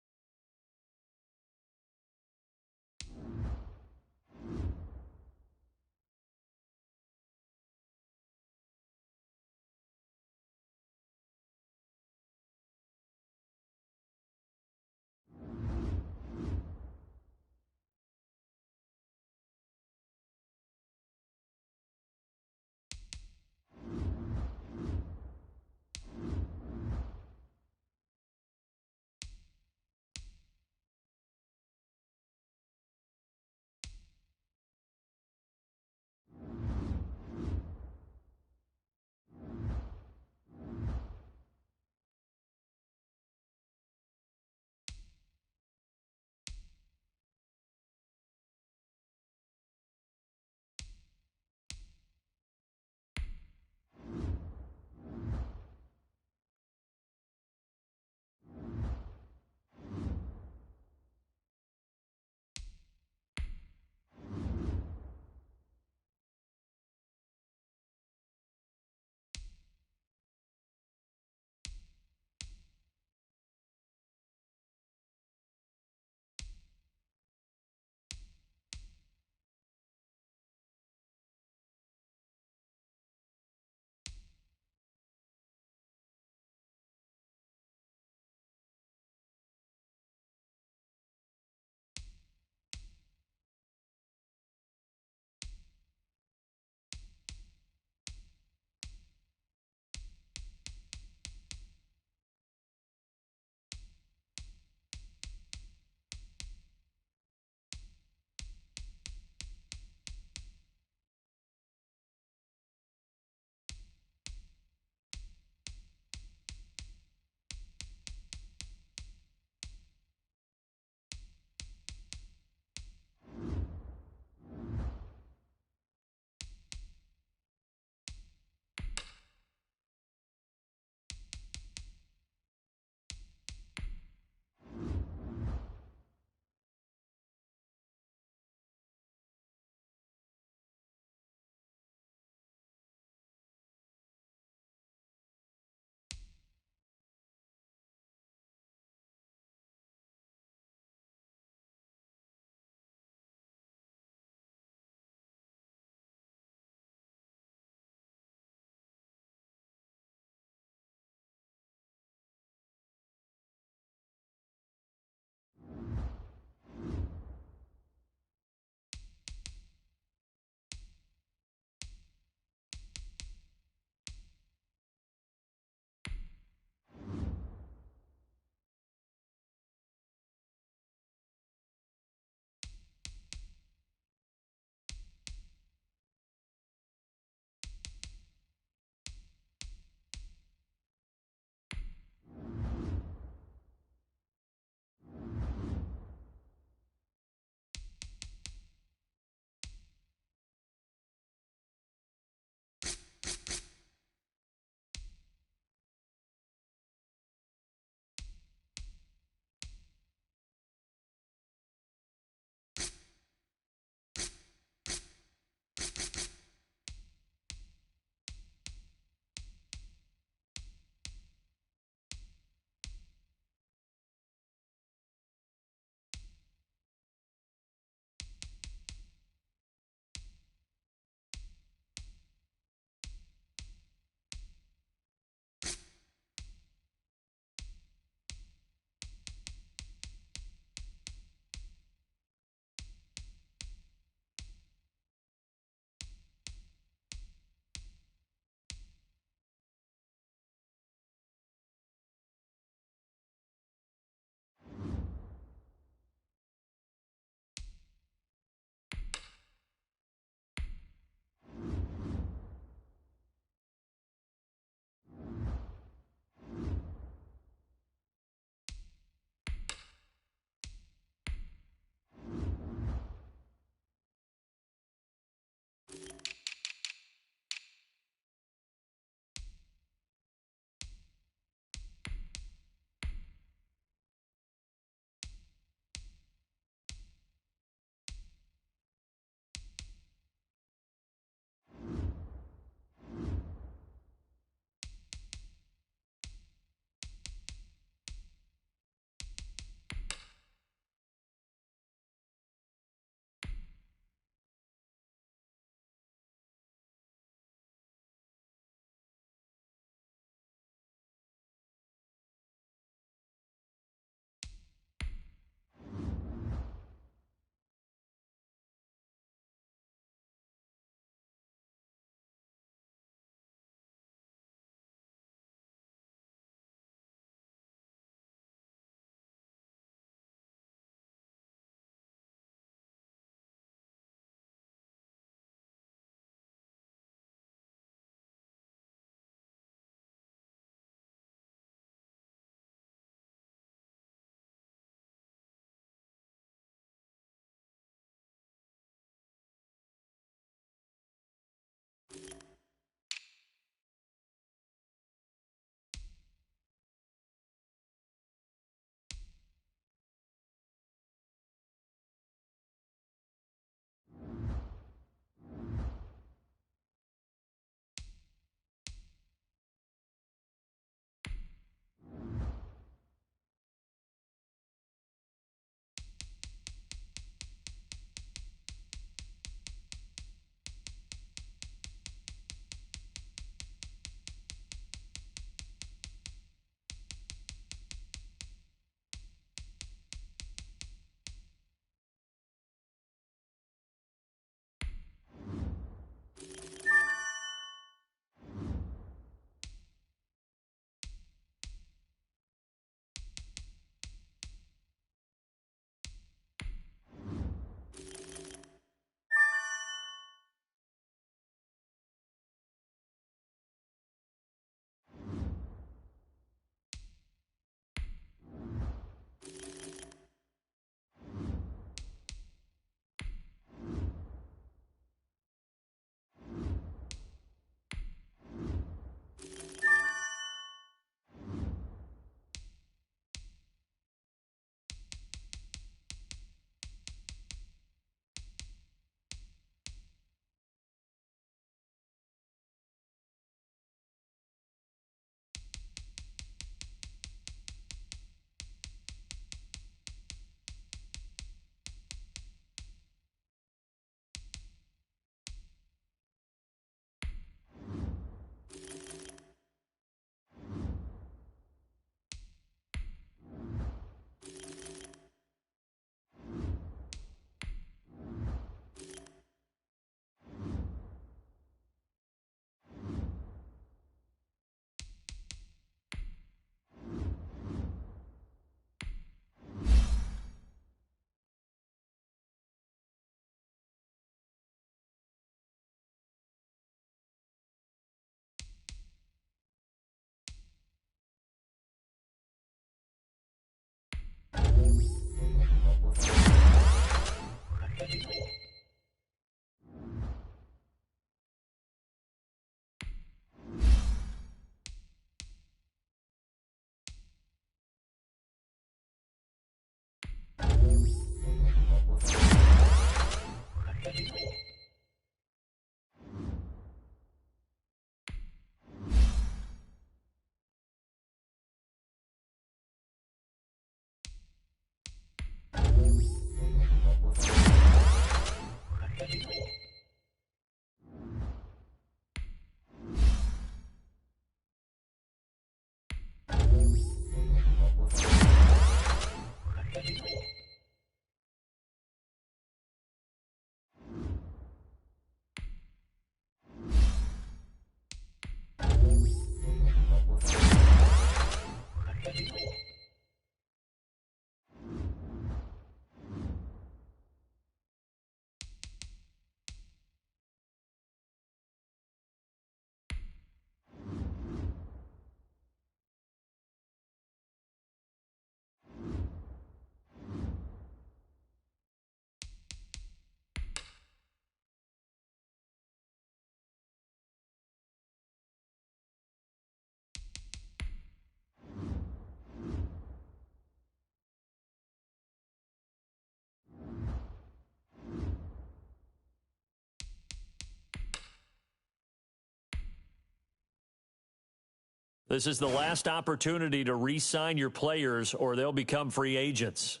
This is the last opportunity to re-sign your players or they'll become free agents.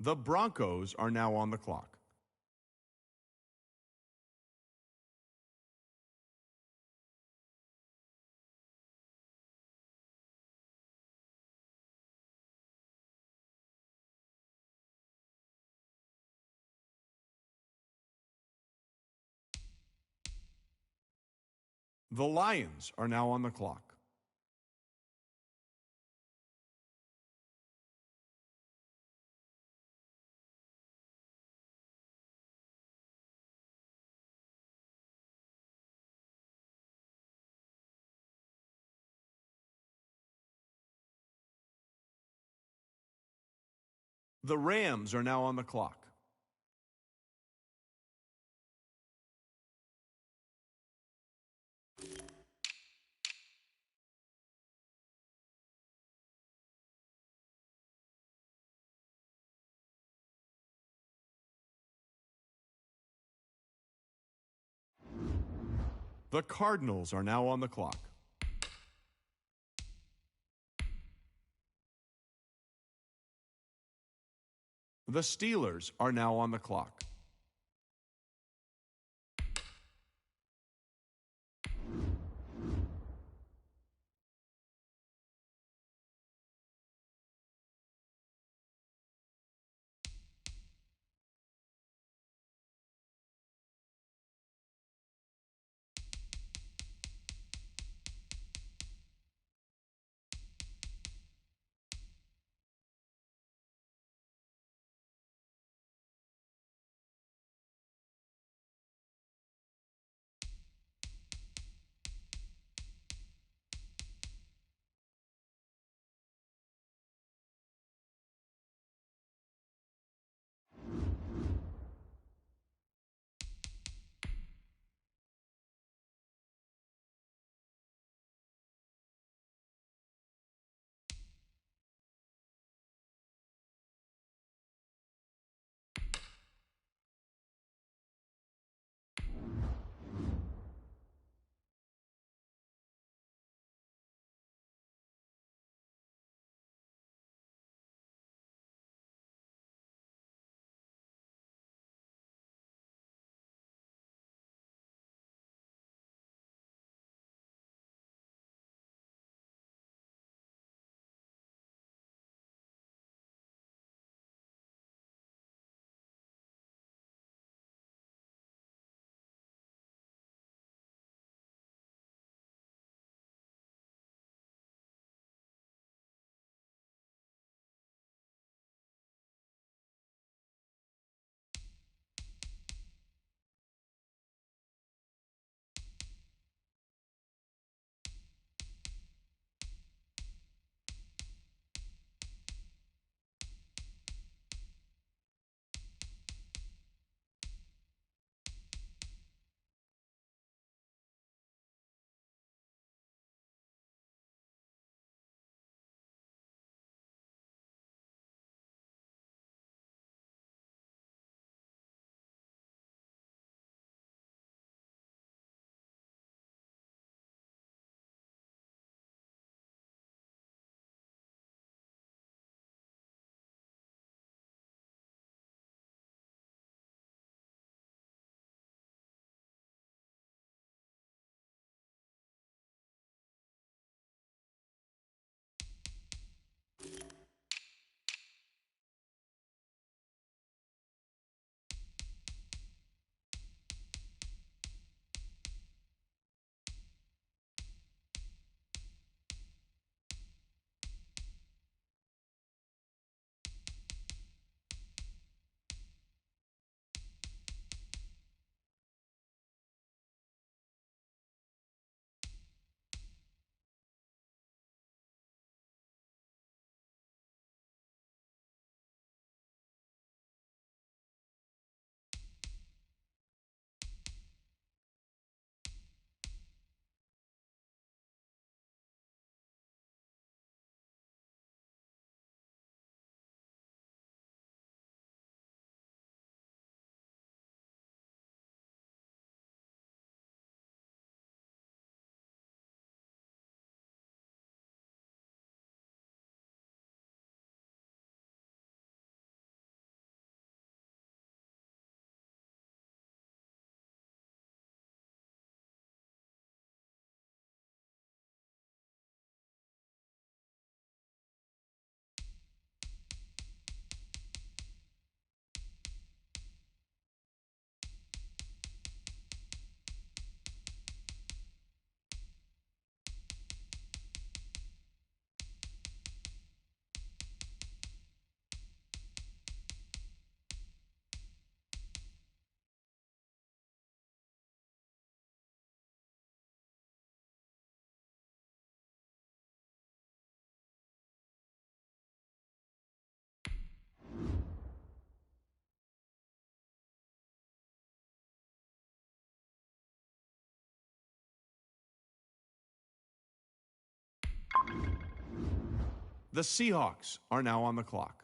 The Broncos are now on the clock. The Lions are now on the clock. The Rams are now on the clock. The Cardinals are now on the clock. The Steelers are now on the clock. The Seahawks are now on the clock.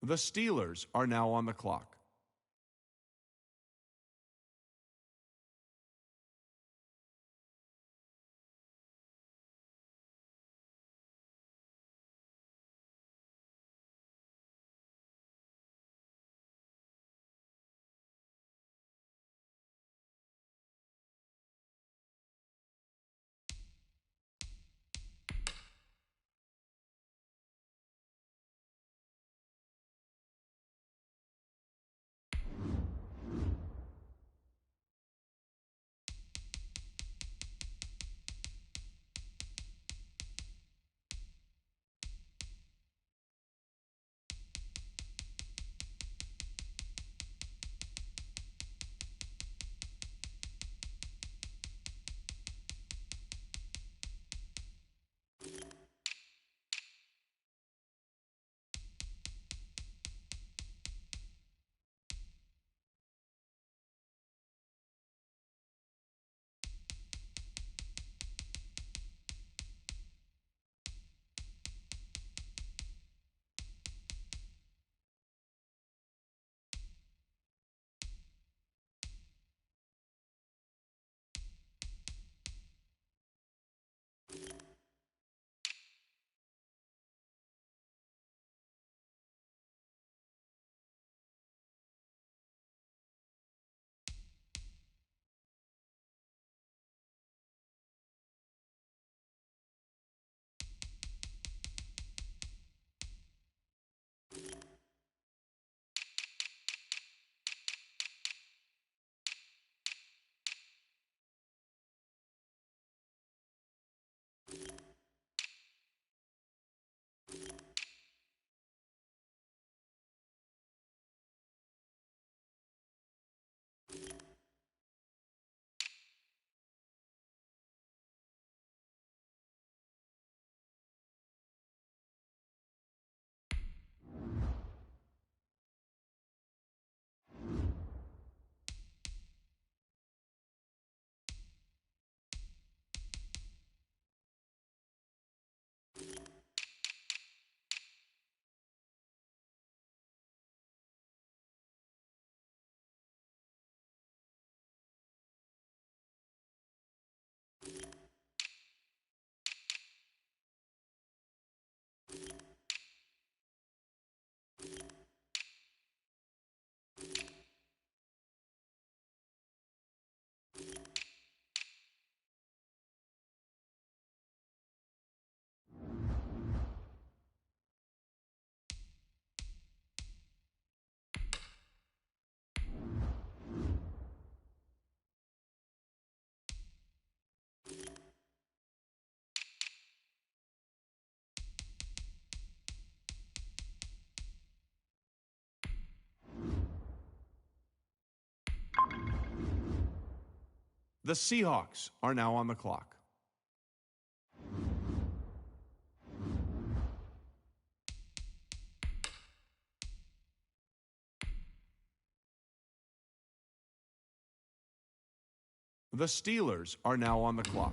The Steelers are now on the clock. The Seahawks are now on the clock. The Steelers are now on the clock.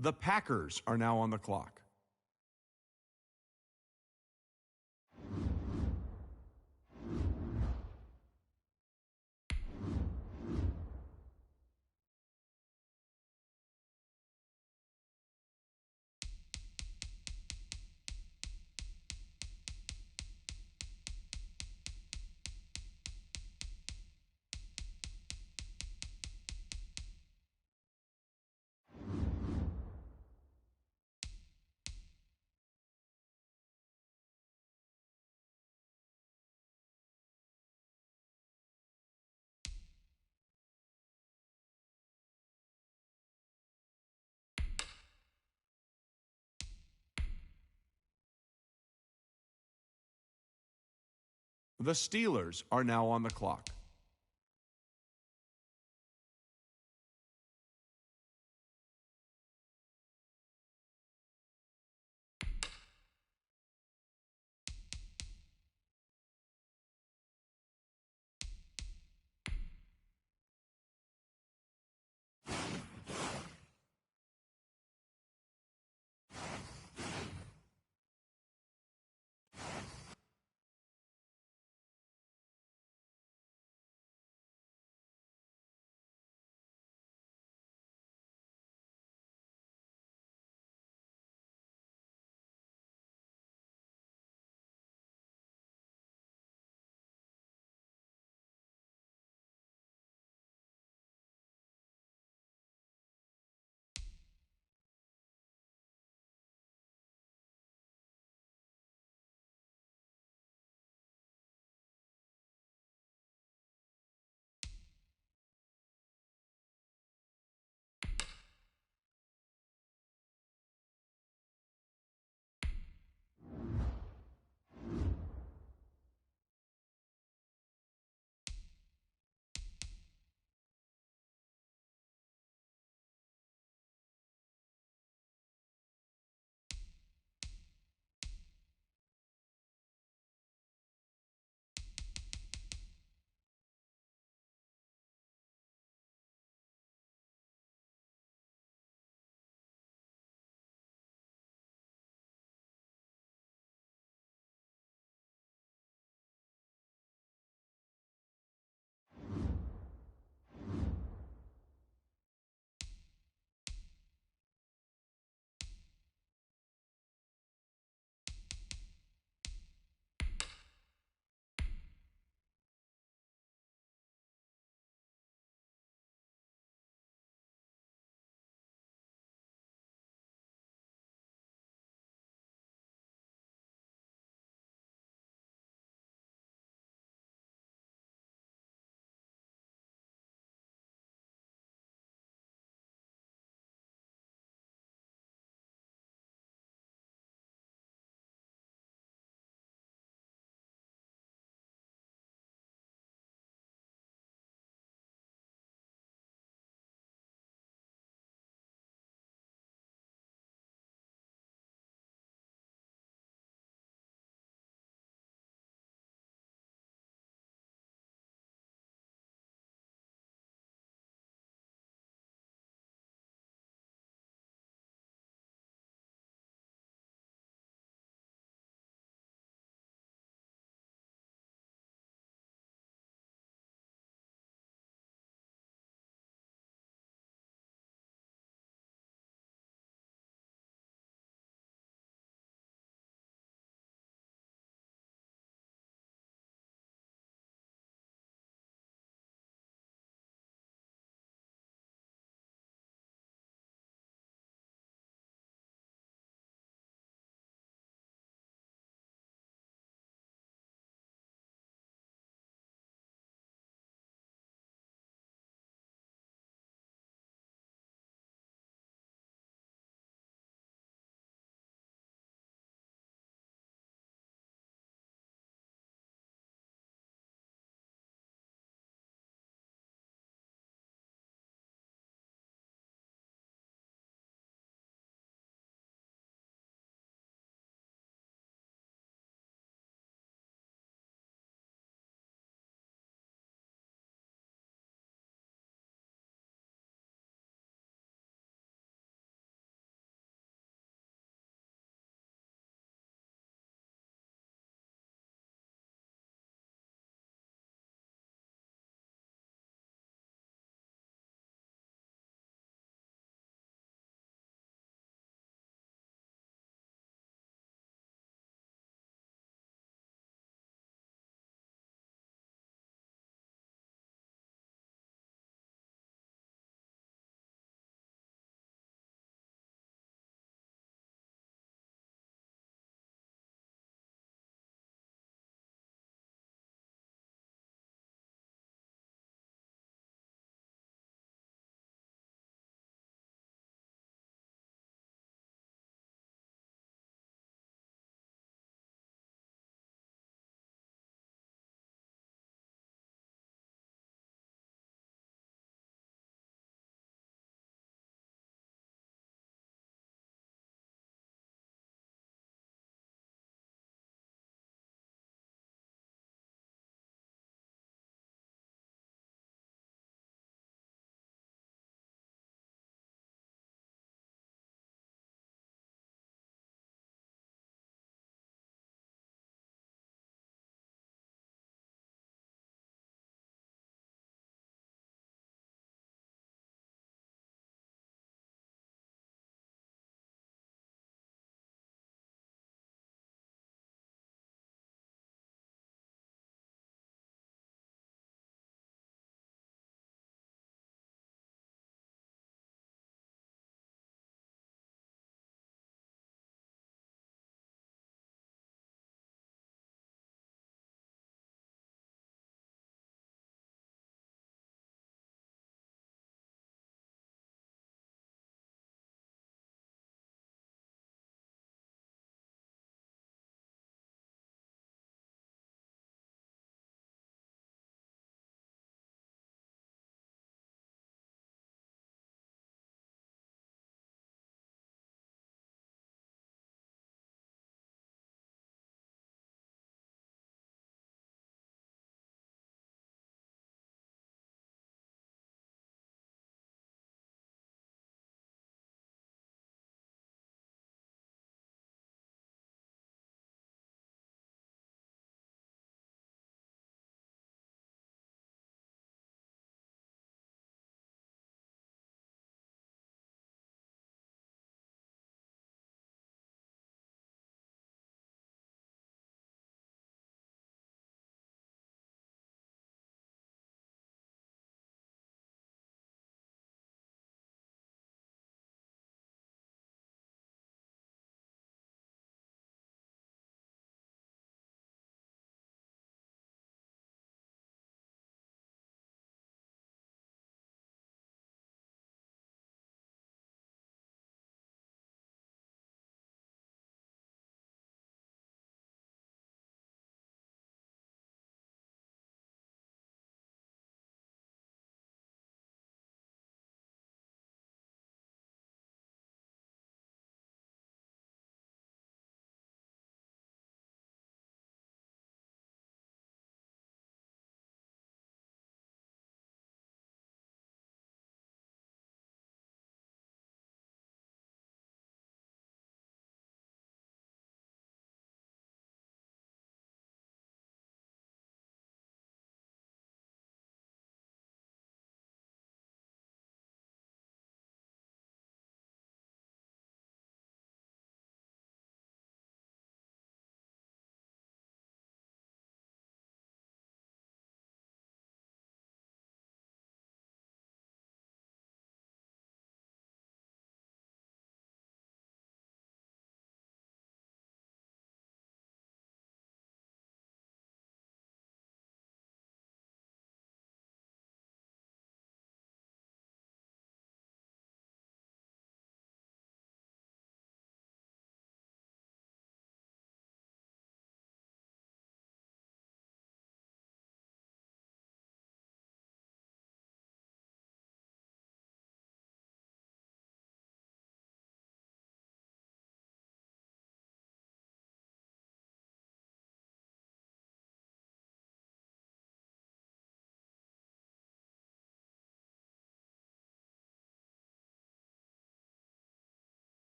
The Packers are now on the clock. The Steelers are now on the clock.